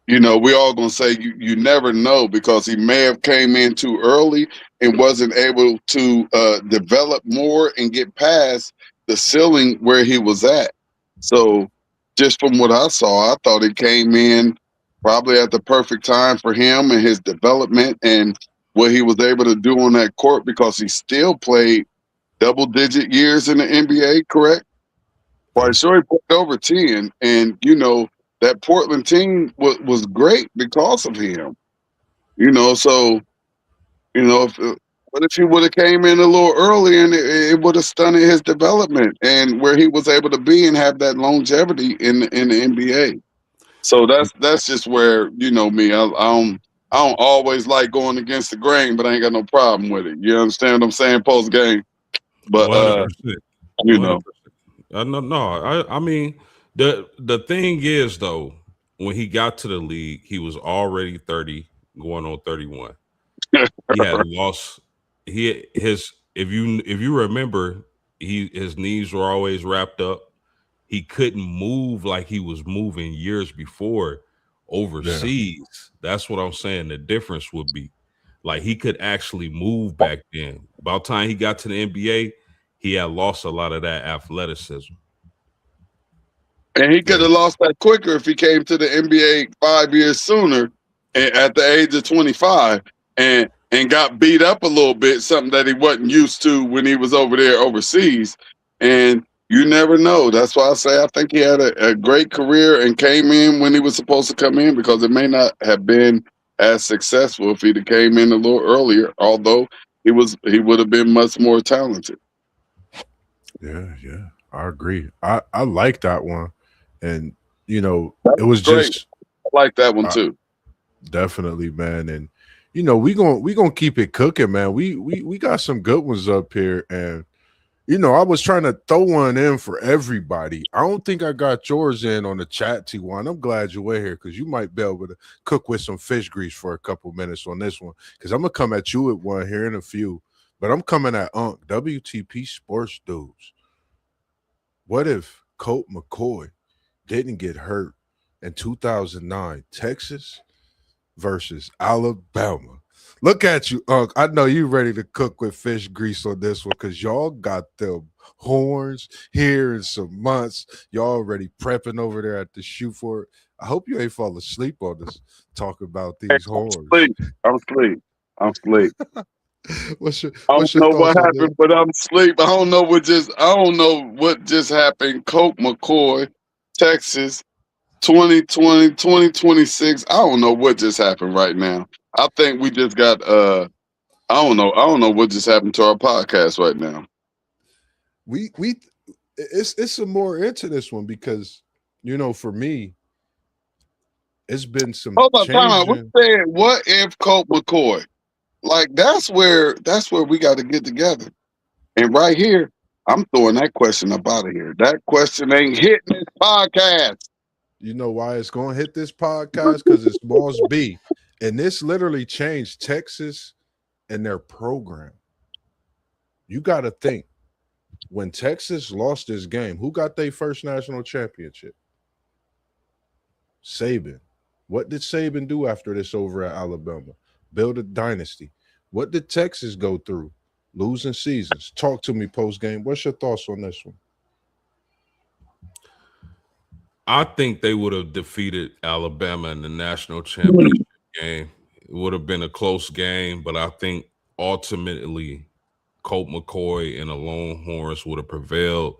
we all gonna say you never know because he may have came in too early and wasn't able to develop more and get past the ceiling where he was at. So just from what I saw, I thought he came in probably at the perfect time for him and his development and what he was able to do on that court because he still played double-digit years in the NBA, correct? Well, sure, he put over 10, and that Portland team was great because of him. So if what if he would have came in a little earlier and it would have stunted his development and where he was able to be and have that longevity in the NBA. So that's just where me. I don't always like going against the grain, but I ain't got no problem with it. You understand what I'm saying? Post game, but
100%.
you
100%.
know.
No. I mean, the thing is though, when he got to the league, he was already 30, going on 31. He had lost. His if you remember, his knees were always wrapped up. He couldn't move like he was moving years before overseas. That's what I'm saying. The difference would be like he could actually move back then. About time he got to the NBA, he had lost a lot of that athleticism.
And he could have lost that quicker if he came to the NBA 5 years sooner at the age of 25 and got beat up a little bit, something that he wasn't used to when he was over there overseas. And you never know. That's why I say I think he had a great career and came in when he was supposed to come in because it may not have been as successful if he'd have came in a little earlier, although he would have been much more talented.
Yeah, I agree. I like that one. And
That
it was
great.
just
I like that one too.
definitely, man. And we gonna keep it cooking, man. We got some good ones up here. And I was trying to throw one in for everybody. I don't think I got yours in on the chat, T1. I'm glad you were here because you might be able to cook with some fish grease for a couple minutes on this one. Because I'm gonna come at you with one here in a few. But I'm coming at WTP Sports Dudes. What if Colt McCoy didn't get hurt in 2009? Texas versus Alabama. Look at you, Unc. I know you ready to cook with fish grease on this one because y'all got them horns here in some months. Y'all already prepping over there at the shoot for it. I hope you ain't fall asleep on this talk about these horns.
I'm asleep.
What's your
I don't know
thoughts
what
on
happened,
this?
but I'm asleep. I don't know what just happened. Colt McCoy, Texas, 2020, 2026. I don't know what just happened right now. I think we just got I don't know. I don't know what just happened to our podcast right now.
We it's a more into this one because for me it's been some
Hold on, time out. We
changing.
said what if Colt McCoy? Like that's where we got to get together. And right here, I'm throwing that question up out of here. That question ain't hitting this podcast.
You know why it's going to hit this podcast? Because it's Moss B. And this literally changed Texas and their program. You got to think when Texas lost this game, who got their first national championship? Saban. What did Saban do after this over at Alabama? Build a dynasty. What did Texas go through? Losing seasons. Talk to me post game. What's your thoughts on this one?
I think they would have defeated Alabama in the national championship game. It would have been a close game, but I think ultimately Colt McCoy and the Longhorns would have prevailed.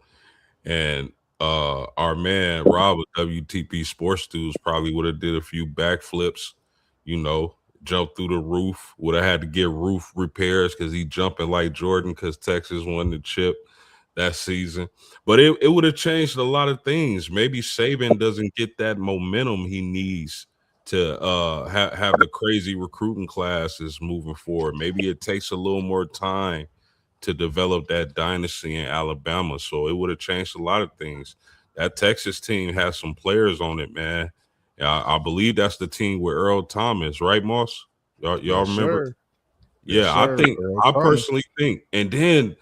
And our man Rob of WTP Sports News probably would have did a few backflips, jumped through the roof. Would have had to get roof repairs because he jumping like Jordan because Texas won the chip that season. But it would have changed a lot of things. Maybe Saban doesn't get that momentum he needs to have the crazy recruiting classes moving forward. Maybe it takes a little more time to develop that dynasty in Alabama. So it would have changed a lot of things. That Texas team has some players on it, man. I believe that's the team with Earl Thomas, right, Moss? Y'all
Yes,
remember?
sir. Yes,
Yeah, I
sir.
think
Earl
I
Thomas.
personally think, and then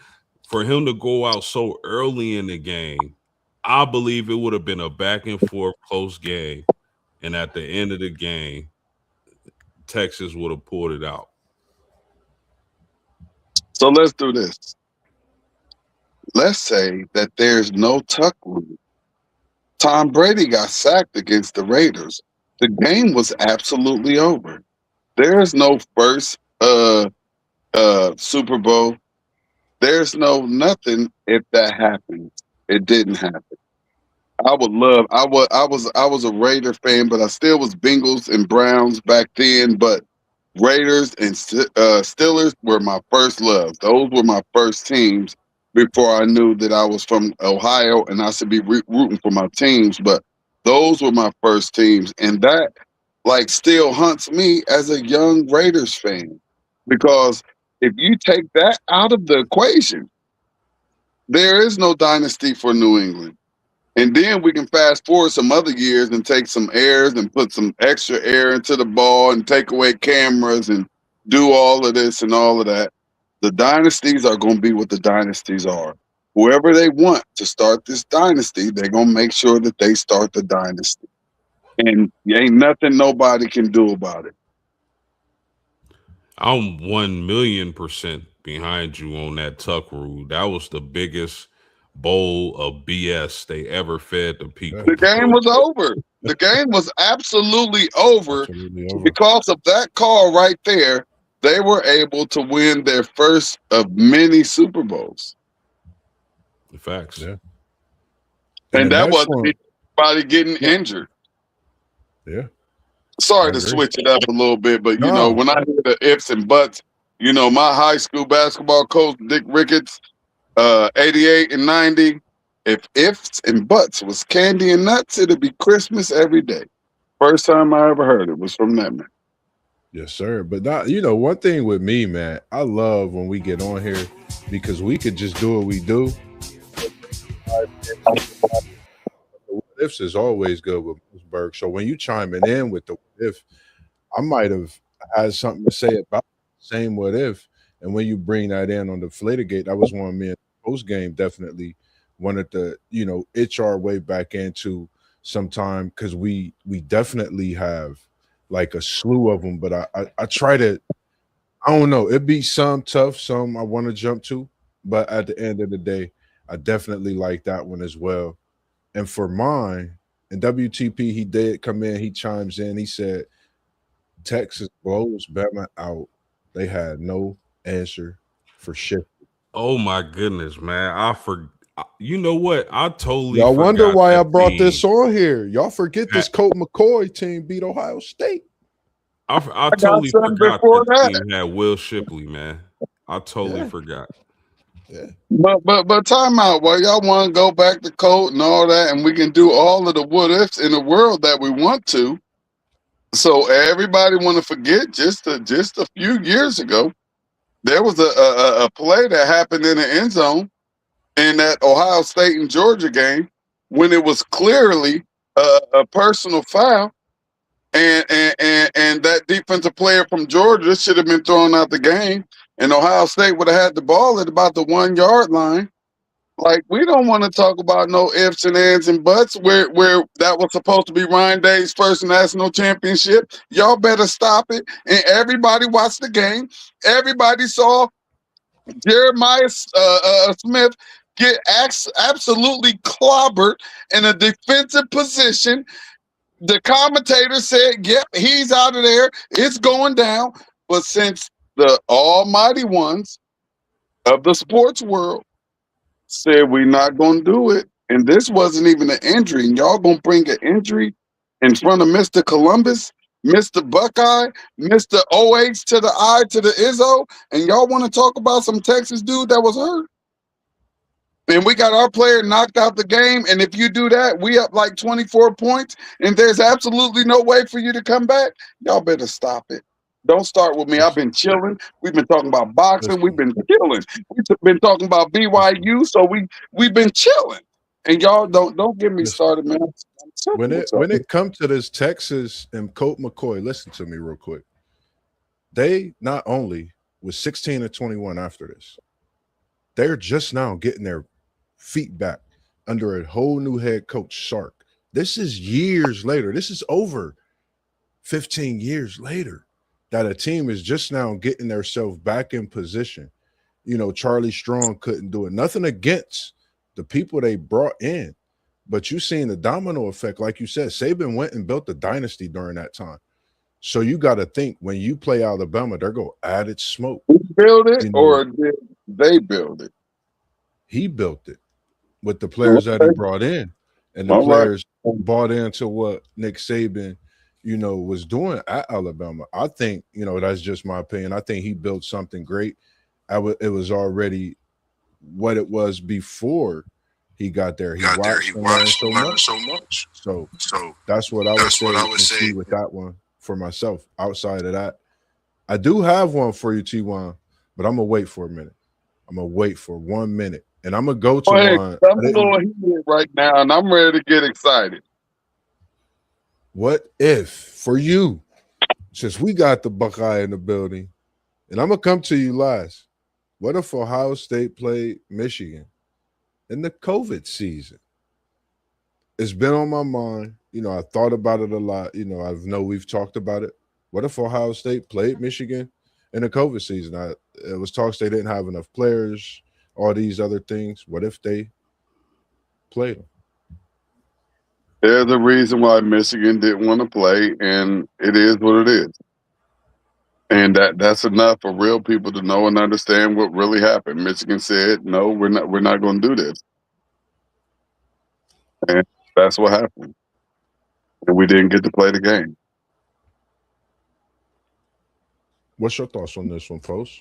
for him to go out so early in the game, I believe it would have been a back and forth close game, and at the end of the game, Texas would have pulled it out.
So let's do this. Let's say that there's no tuck rule. Tom Brady got sacked against the Raiders. The game was absolutely over. There's no first Super Bowl. There's no nothing if that happens. It didn't happen. I would love. I was a Raider fan, but I still was Bengals and Browns back then. But Raiders and Steelers were my first love. Those were my first teams before I knew that I was from Ohio and I should be rooting for my teams. But those were my first teams, and that like still haunts me as a young Raiders fan because if you take that out of the equation, there is no dynasty for New England. And then we can fast forward some other years and take some airs and put some extra air into the ball and take away cameras and do all of this and all of that. The dynasties are going to be what the dynasties are. Whoever they want to start this dynasty, they're going to make sure that they start the dynasty. And ain't nothing nobody can do about it.
I'm 1,000,000% behind you on that tuck rule. That was the biggest bowl of BS they ever fed the people.
The game was over. The game was absolutely over.
Absolutely over.
Because of that call right there. They were able to win their first of many Super Bowls.
Facts.
Yeah.
And
the
that
next
wasn't
one-
anybody getting injured.
Yeah.
Sorry
I
to
agree.
switch it up a little bit, but you
No.
know, when I hear the ifs and buts, you know, my high school basketball coach, Dick Ricketts, 88 and 90, if ifs and buts was candy and nuts, it'd be Christmas every day. First time I ever heard it was from that man.
Yes, sir. But not, one thing with me, man, I love when we get on here because we could just do what we do. The what ifs is always good with MossBurgh. So when you chiming in with the what if, I might have had something to say about the same what if. And when you bring that in on the Flatergate, that was one me and post game definitely wanted to, itch our way back into sometime because we definitely have like a slew of them. But I try to, I don't know, it'd be some tough, some I want to jump to. But at the end of the day, I definitely like that one as well. And for mine, and WTP, he did come in, he chimes in, he said, Texas blows Bama out. They had no answer for shit.
Oh my goodness, man! You know what? I totally.
Y'all wonder
forgot
why
that
I brought
team.
this on here. Y'all forget this Colt McCoy team beat Ohio State.
I
got
totally
something
forgot
before
that
that.
team had Will Shipley, man. I totally
Yeah.
forgot.
Yeah.
But time out. Well, y'all want to go back to Colt and all that, and we can do all of the what ifs in the world that we want to. So everybody want to forget just a few years ago, there was a play that happened in the end zone in that Ohio State and Georgia game when it was clearly a personal foul, and that defensive player from Georgia should have been thrown out the game, and Ohio State would have had the ball at about the 1 yard line. Like, we don't want to talk about no ifs and ands and buts where that was supposed to be Ryan Day's first national championship. Y'all better stop it. And everybody watched the game. Everybody saw Jeremiah Smith get absolutely clobbered in a defensive position. The commentator said, yep, he's out of there. It's going down. But since the almighty ones of the sports world said we're not going to do it, and this wasn't even an injury, and y'all going to bring an injury in front of Mr. Columbus, Mr. Buckeye, Mr. OH to the I to the Izzo, and y'all want to talk about some Texas dude that was hurt? And we got our player knocked out the game. And if you do that, we up like 24 points, and there's absolutely no way for you to come back. Y'all better stop it. Don't start with me. I've been chilling. We've been talking about boxing. We've been chilling. We've been talking about BYU. So we've been chilling. And y'all don't get me started, man.
When it comes to this Texas and Colt McCoy, listen to me real quick. They not only was 16-21 after this, they're just now getting their feet back under a whole new head coach, Sark. This is years later. This is over 15 years later that a team is just now getting themselves back in position. You know, Charlie Strong couldn't do it. Nothing against the people they brought in, but you seen the domino effect. Like you said, Saban went and built a dynasty during that time. So you got to think when you play Alabama, they're going to add its smoke.
Who built it, or did they build it?
He built it with the players that he brought in, and the players bought into what Nick Saban, you know, was doing at Alabama. I think, you know, that's just my opinion. I think he built something great. It was already what it was before he got there. He watched and learned so much. So that's what I would say with that one for myself. Outside of that, I do have one for you, T1, but I'm gonna wait for a minute. I'm gonna wait for 1 minute, and I'm gonna go to one.
I'm a little heated right now, and I'm ready to get excited.
What if for you, since we got the Buckeye in the building, and I'm gonna come to you last. What if Ohio State played Michigan in the COVID season? It's been on my mind. You know, I thought about it a lot. You know, I know we've talked about it. What if Ohio State played Michigan in the COVID season? It was talks they didn't have enough players, all these other things. What if they played them?
There's a reason why Michigan didn't want to play, and it is what it is. And that's enough for real people to know and understand what really happened. Michigan said, "No, we're not going to do this," and that's what happened. And we didn't get to play the game.
What's your thoughts on this one, folks?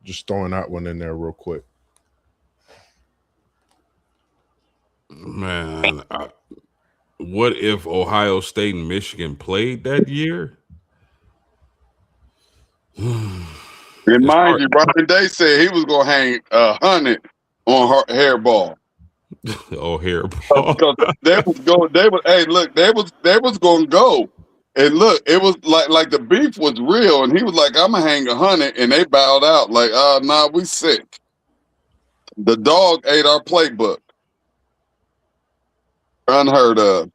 Just throwing that one in there real quick.
Man, what if Ohio State and Michigan played that year?
And mind you, Ryan Day said he was going to hang 100 on her hairball.
Oh, hairball.
Because they was going. Hey, look, they was going to go. And look, it was like the beef was real, and he was like, "I'm gonna hang 100," and they bowed out like, "Nah, we sick." The dog ate our playbook. Unheard of.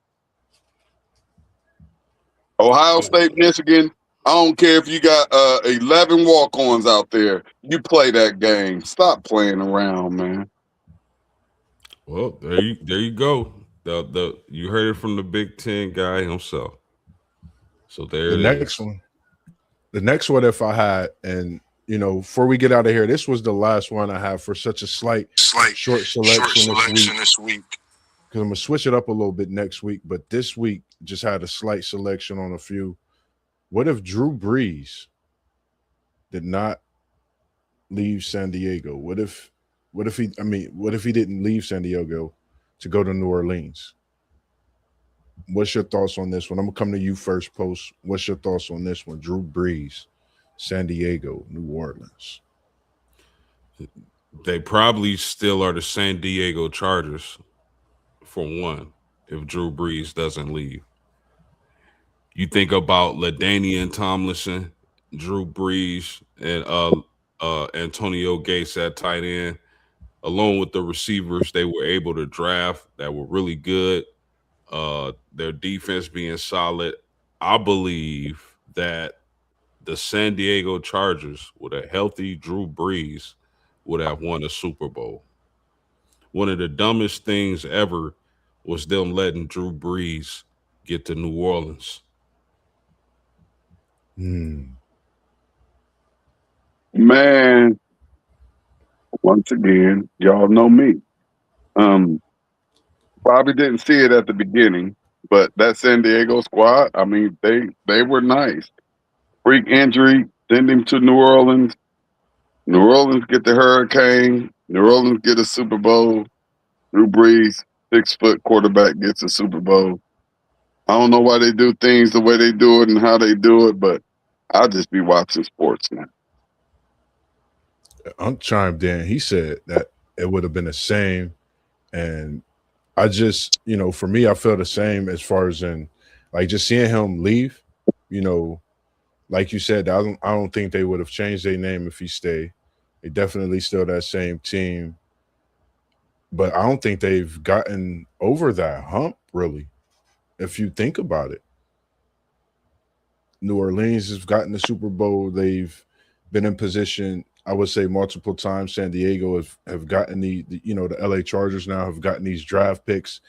Ohio State, Michigan. I don't care if you got 11 walk-ons out there. You play that game. Stop playing around, man.
Well, there you go. You heard it from the Big Ten guy himself. So there
the next one. The next one, if I had, and you know, before we get out of here, this was the last one I have for such a slight short selection this week. Because I'm gonna switch it up a little bit next week, but this week just had a slight selection on a few. What if Drew Brees did not leave San Diego? What if he didn't leave San Diego to go to New Orleans? What's your thoughts on this one? I'm gonna come to you first, Post. What's your thoughts on this one? Drew Brees, San Diego, New Orleans.
They probably still are the San Diego Chargers, for one, if Drew Brees doesn't leave. You think about LaDainian Tomlinson, Drew Brees, and Antonio Gates at tight end, along with the receivers they were able to draft that were really good. Their defense being solid. I believe that the San Diego Chargers, with a healthy Drew Brees, would have won a Super Bowl. One of the dumbest things ever was them letting Drew Brees get to New Orleans.
Man, once again, y'all know me. Probably didn't see it at the beginning, But that San Diego squad, I mean, they were nice. Freak injury, send him to New Orleans. New Orleans get the hurricane. New Orleans get a Super Bowl. Drew Brees, 6 foot quarterback, gets a Super Bowl. I don't know why they do things the way they do it and how they do it, but I'll just be watching sports now.
I'm chimed in. He said that it would have been the same. And I just, for me, I feel the same as far as in like just seeing him leave, you know, like you said, I don't think they would have changed their name if he stayed. They definitely still that same team. But I don't think they've gotten over that hump, really. If you think about it, New Orleans has gotten the Super Bowl. They've been in position, I would say, multiple times. San Diego have gotten the LA Chargers now have gotten these draft picks,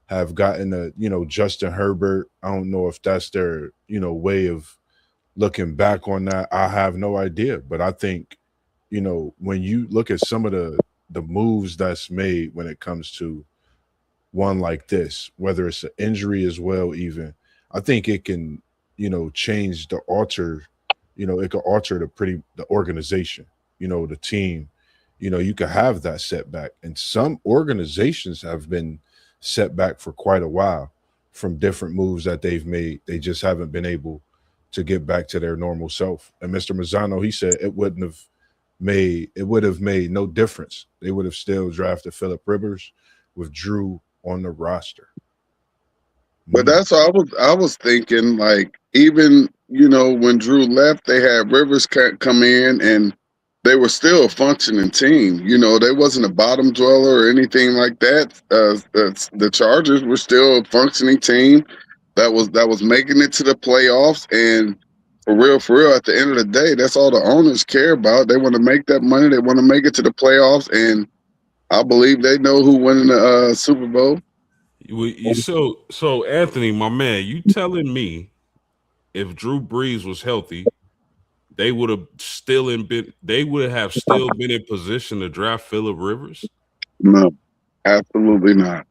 have gotten Justin Herbert. I don't know if that's their, way of looking back on that. I have no idea. But I think, when you look at some of the moves that's made when it comes to one like this, whether it's an injury as well, even, I think it can, change the alter, it could alter the organization, the team. You could have that setback. And some organizations have been set back for quite a while from different moves that they've made. They just haven't been able to get back to their normal self. And Mr. Mazzano, he said it would have made no difference. They would have still drafted Philip Rivers with Drew on the roster.
But that's what I was thinking. Like even when Drew left, they had Rivers come in, and they were still a functioning team. They wasn't a bottom dweller or anything like that. The Chargers were still a functioning team that was making it to the playoffs. And for real, at the end of the day, that's all the owners care about. They want to make that money. They want to make it to the playoffs, and I believe they know who winning the Super Bowl.
So Anthony, my man, you telling me if Drew Brees was healthy, they would have still been in position to draft Philip Rivers?
No, absolutely not.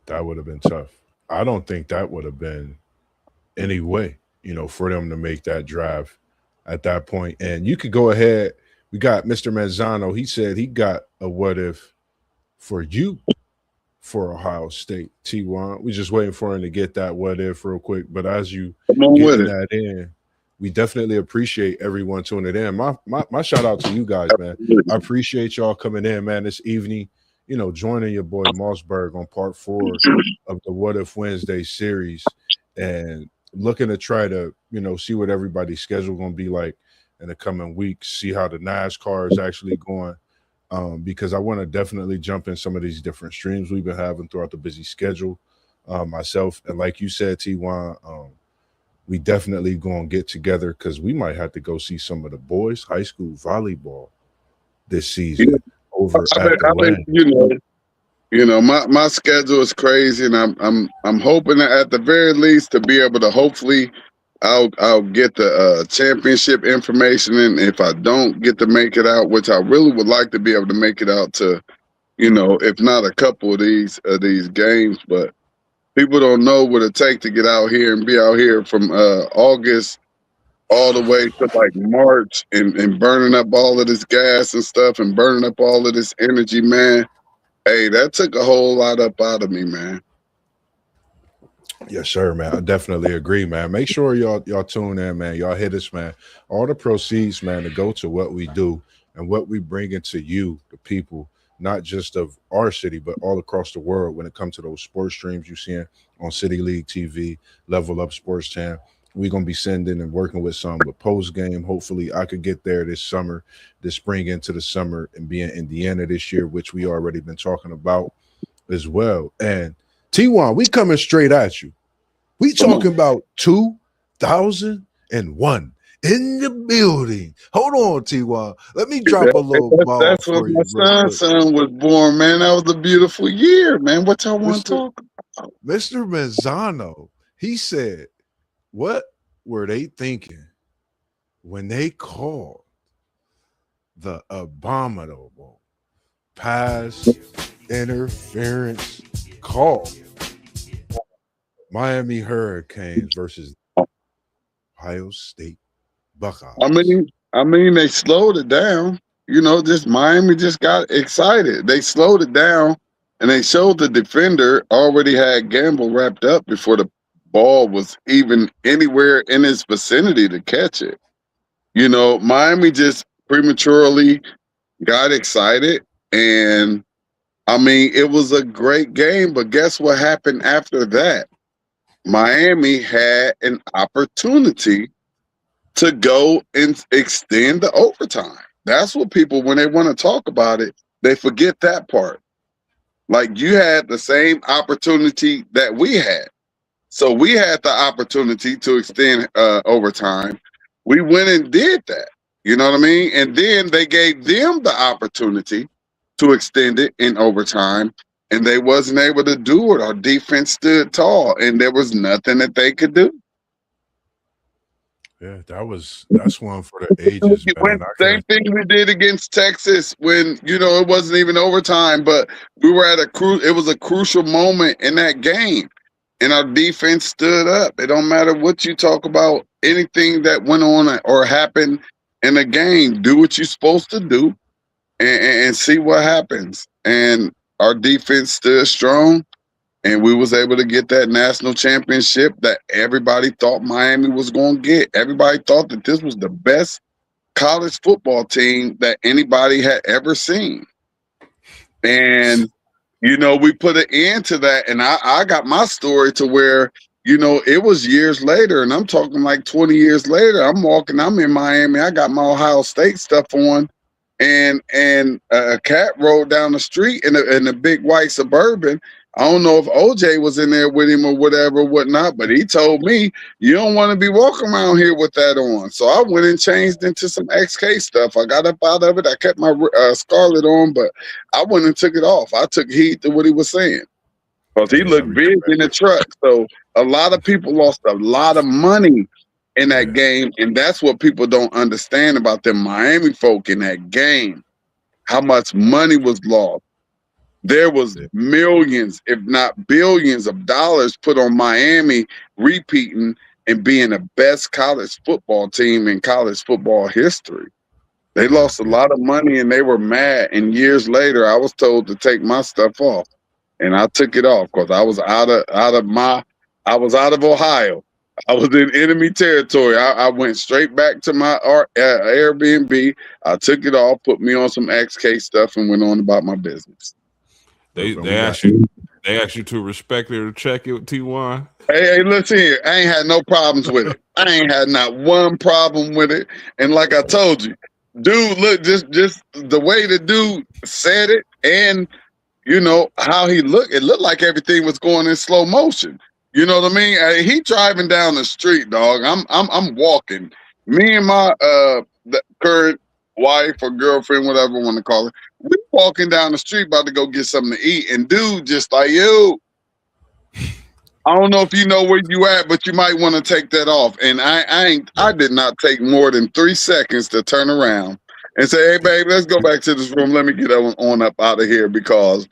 That would have been tough. I don't think that would have been any way, for them to make that drive at that point. And you could go ahead. We got Mr. Manzano. He said he got a what if for you for Ohio State, T1. We just waiting for him to get that what if real quick. But as you
Come on with
getting
it.
that in, we definitely appreciate everyone tuning in. My shout out to you guys, man. I appreciate y'all coming in, man, this evening. Joining your boy MossBurgh on part 4 of the What If Wednesday series, and looking to try to see what everybody's schedule gonna be like in the coming weeks. See how the NASCAR is actually going, because I want to definitely jump in some of these different streams we've been having throughout the busy schedule, myself. And like you said, T1, we definitely going to get together because we might have to go see some of the boys high school volleyball this
Yeah,
season over at the
I bet
land.
my schedule is crazy, and I'm hoping that at the very least to be able to hopefully I'll get the championship information, and if I don't get to make it out, which I really would like to be able to make it out to, if not a couple of these games, but people don't know what it takes to get out here and be out here from August all the way to like March and burning up all of this gas and stuff and burning up all of this energy, man. Hey, that took a whole lot up out of me, man.
Yes, sir, man. I definitely agree, man. Make sure y'all tune in, man. Y'all hit us, man. All the proceeds, man, to go to what we do and what we bring into you, the people, not just of our city, but all across the world. When it comes to those sports streams you seeing on City League TV, Level Up Sports Channel, we're gonna be sending and working with some with post game. Hopefully, I could get there this summer, this spring into the summer, and be in Indiana this year, which we already been talking about as well. And T1, we coming straight at you. We
Come on.
talking about 2001 in the building. Hold on, T1. Let me drop a little ball
That's when
for
my
you real quick.
son was born, man. That was a beautiful year, man. What y'all want to
Mr.
talk about?
Mr. Manzano, he said, what were they thinking when they called the abominable pass interference call. Miami Hurricanes versus Ohio State
I
Buckeyes.
mean, they slowed it down. Just Miami just got excited. They slowed it down, and they showed the defender already had Gamble wrapped up before the ball was even anywhere in his vicinity to catch it. Miami just prematurely got excited, and I mean, it was a great game. But guess what happened after that? Miami had an opportunity to go and extend the overtime. That's what people, when they want to talk about it, they forget that part. Like, you had the same opportunity that we had. So we had the opportunity to extend overtime. We went and did that. You know what I mean? And then they gave them the opportunity to extend it in overtime, and they wasn't able to do it. Our defense stood tall, and there was nothing that they could do.
Yeah, that's one for the ages,
When
man. I
same
can't.
thing we did against Texas when it wasn't even overtime, but we were at it was a crucial moment in that game, and our defense stood up. It don't matter what you talk about, anything that went on or happened in a game. Do what you're supposed to do, and see what happens. And our defense stood strong, and we was able to get that national championship that everybody thought Miami was going to get. Everybody thought that this was the best college football team that anybody had ever seen. And, we put an end to that. And I got my story to where, it was years later, and I'm talking like 20 years later. I'm in Miami. I got my Ohio State stuff on. And a cat rode down the street in a big white Suburban. I don't know if OJ was in there with him or whatever, whatnot, but he told me, you don't want to be walking around here with that on. So I went and changed into some XK stuff. I got up out of it. I kept my Scarlet on, but I went and took it off. I took heed to what he was saying because he
Yeah, I
looked big in the truck. So a lot of people lost a lot of money in that
yeah,
game, and that's what people don't understand about the Miami folk in that game. How much money was lost. There was
yeah,
millions, if not billions of dollars put on Miami repeating and being the best college football team in college football history. They
yeah,
lost a
yeah.
lot of money and they were mad. And years later, I was told to take my stuff off, and I took it off because I was out of Ohio. I was in enemy territory. I went straight back to my Airbnb. I took it off, put me on some XK stuff, and went on about my business.
They
And
they
we got
ask you they ask you to respect it or check it, T1.
Hey, listen here. I ain't had no problems with it. I ain't had not one problem with it. And like I told you, dude, look, just the way the dude said it, and how he looked. It looked like everything was going in slow motion. You know what I mean? He driving down the street, dog. I'm walking. Me and my the current wife or girlfriend, whatever you want to call her, we walking down the street about to go get something to eat, and dude just like, yo, I don't know if you know where you at, but you might want to take that off. And I did not take more than 3 seconds to turn around and say, hey babe, let's go back to this room. Let me get on up out of here, because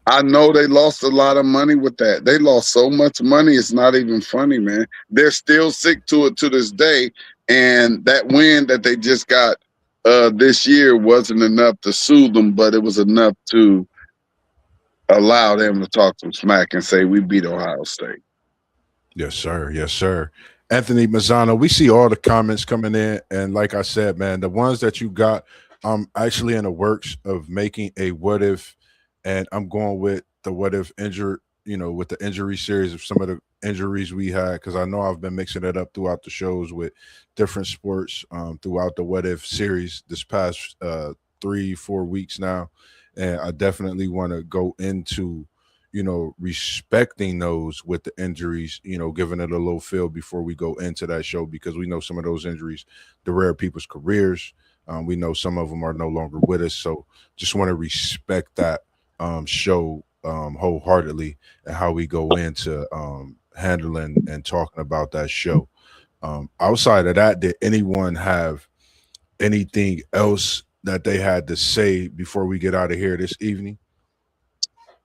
I know they lost a lot of money with that. They lost so much money, it's not even funny, man. They're still sick to it to this day. And that win that they just got this year wasn't enough to soothe them, but it was enough to allow them to talk some smack and say we beat Ohio State.
yes, sir. Yes, sir. Anthony Mazzano, we see all the comments coming in, and like I said, man, the ones that you got, I'm actually in the works of making a what if, and I'm going with the what if injury, with the injury series of some of the injuries we had, because I know I've been mixing it up throughout the shows with different sports throughout the what if series this past 3-4 weeks now, and I definitely want to go into respecting those with the injuries, giving it a little feel before we go into that show, because we know some of those injuries, the rare people's careers. We know some of them are no longer with us. So just want to respect that show wholeheartedly, and how we go into handling and talking about that show. Outside of that, did anyone have anything else that they had to say before we get out of here this evening?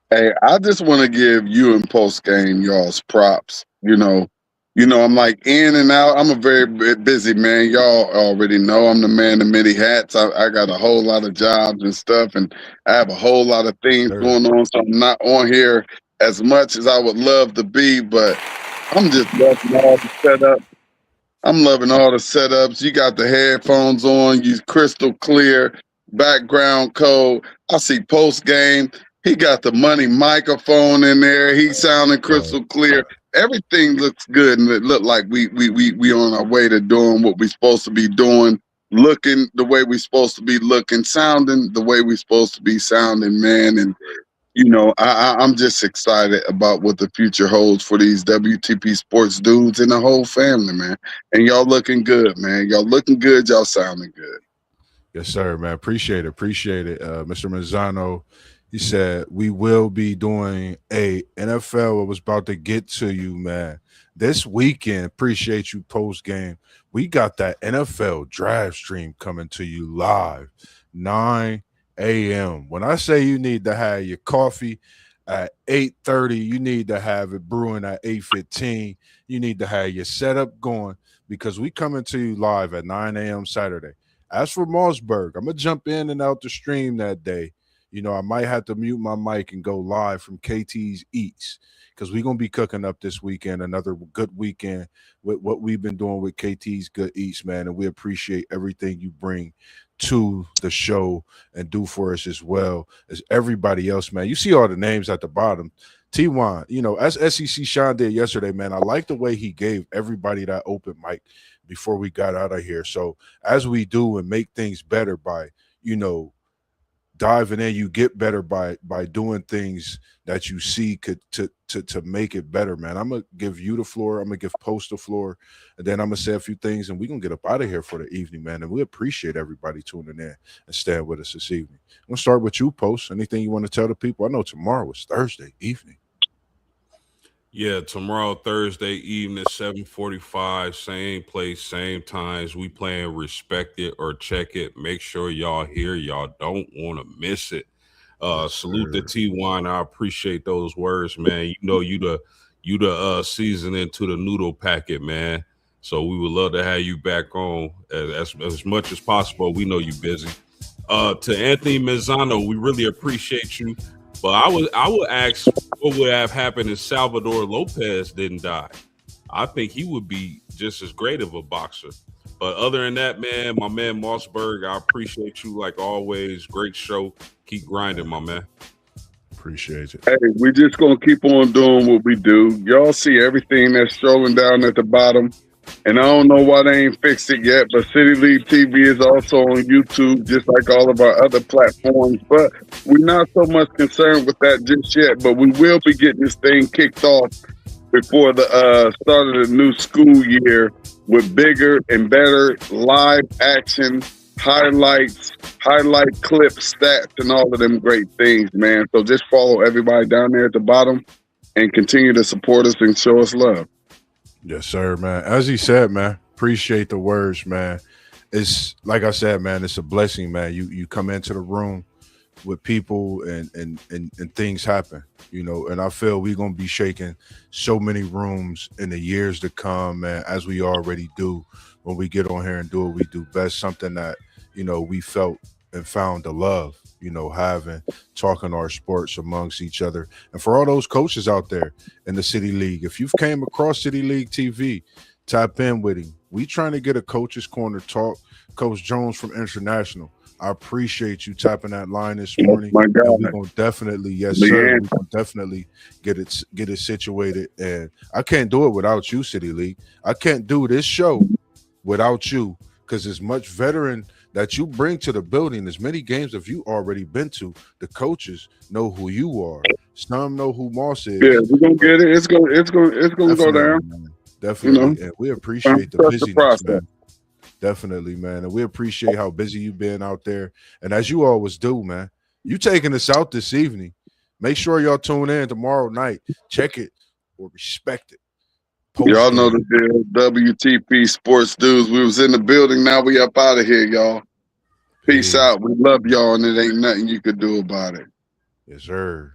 Hey, I just want to give you and post game y'all's props. I'm like in and out. I'm a very busy man. Y'all already know I'm the man in many hats. I got a whole lot of jobs and stuff, and I have a whole lot of things
Sure.
going on. So I'm not on here as much as I would love to be, but I'm just loving all the setup. I'm loving all the setups. You got the headphones on, you crystal clear, background code. I see post game. He got the money microphone in there. He sounding crystal clear. Everything looks good, and it look like we on our way to doing what we supposed to be doing, looking the way we supposed to be looking, sounding the way we supposed to be sounding, man. And I'm just excited about what the future holds for these WTP sports dudes and the whole family, man. And y'all looking good, man. Y'all looking good. Y'all sounding good.
Yes, sir, man. Appreciate it. Mr. Mazzano, he said, we will be doing a NFL. I was about to get to you, man. This weekend, appreciate you post game. We got that NFL draft stream coming to you live, 9 a.m. When I say you need to have your coffee at 8:30, you need to have it brewing at 8:15. You need to have your setup going because we coming to you live at 9 a.m. Saturday. As for MossBurgh, I'm gonna jump in and out the stream that day. I might have to mute my mic and go live from KT's Eats because we're gonna be cooking up this weekend, another good weekend with what we've been doing with KT's Good Eats, man. And we appreciate everything you bring to the show and do for us as well as everybody else, man. You see all the names at the bottom. T1, as SEC Sean did yesterday, man. I like the way he gave everybody that open mic before we got out of here. So as we do and make things better by, diving in, you get better by doing things that you see could to make it better, man. I'm gonna give you the floor. I'm gonna give Post the floor, and then I'm gonna say a few things, and we're gonna get up out of here for the evening, man. And we appreciate everybody tuning in and staying with us this evening. I'm gonna start with you, Post. Anything you want to tell the people? I know tomorrow is Thursday evening.
Yeah, tomorrow, Thursday evening, 7:45, same place, same times. We playing Respect It or Check It. Make sure y'all here. Y'all don't want to miss it. Salute the T1. I appreciate those words, man. You the seasoning to the noodle packet, man. So we would love to have you back on as much as possible. We know you busy. To Anthony Mazzano, we really appreciate you. But I would ask what would have happened if Salvador Lopez didn't die. I think he would be just as great of a boxer. But other than that, man, my man MossBurgh, I appreciate you like always. Great show. Keep grinding, my man.
Appreciate it.
Hey, we just gonna keep on doing what we do. Y'all see everything that's strolling down at the bottom. And I don't know why they ain't fixed it yet, but City League TV is also on YouTube, just like all of our other platforms. But we're not so much concerned with that just yet. But we will be getting this thing kicked off before the start of the new school year with bigger and better live action highlight clips, stats, and all of them great things, man. So just follow everybody down there at the bottom and continue to support us and show us love.
Yes, sir, man. As he said, man, appreciate the words, man. It's like I said, man, it's a blessing, man. You come into the room with people and things happen, and I feel we're gonna be shaking so many rooms in the years to come, man, as we already do when we get on here and do what we do best, something that, we felt and found the love, having talking our sports amongst each other. And for all those coaches out there in the City League, if you've came across City League TV, tap in with him. We trying to get a coach's corner talk. Coach Jones from International. I appreciate you tapping that line this morning.
My God.
And we're gonna definitely, yes, sir. We're gonna definitely get it situated. And I can't do it without you, City League. I can't do this show without you, because as much veteran that you bring to the building, as many games have you already been to, the coaches know who you are. Some know who Moss is.
Yeah, we're gonna get it. It's gonna go down.
Man. Definitely. And we appreciate the busyness, man. Definitely, man. And we appreciate how busy you've been out there. And as you always do, man, you taking us out this evening. Make sure y'all tune in tomorrow night. Check it or respect it.
Y'all know the deal. WTP Sports Dudes. We was in the building. Now we up out of here, y'all. Peace out. We love y'all, and it ain't nothing you could do about it.
Yes, sir.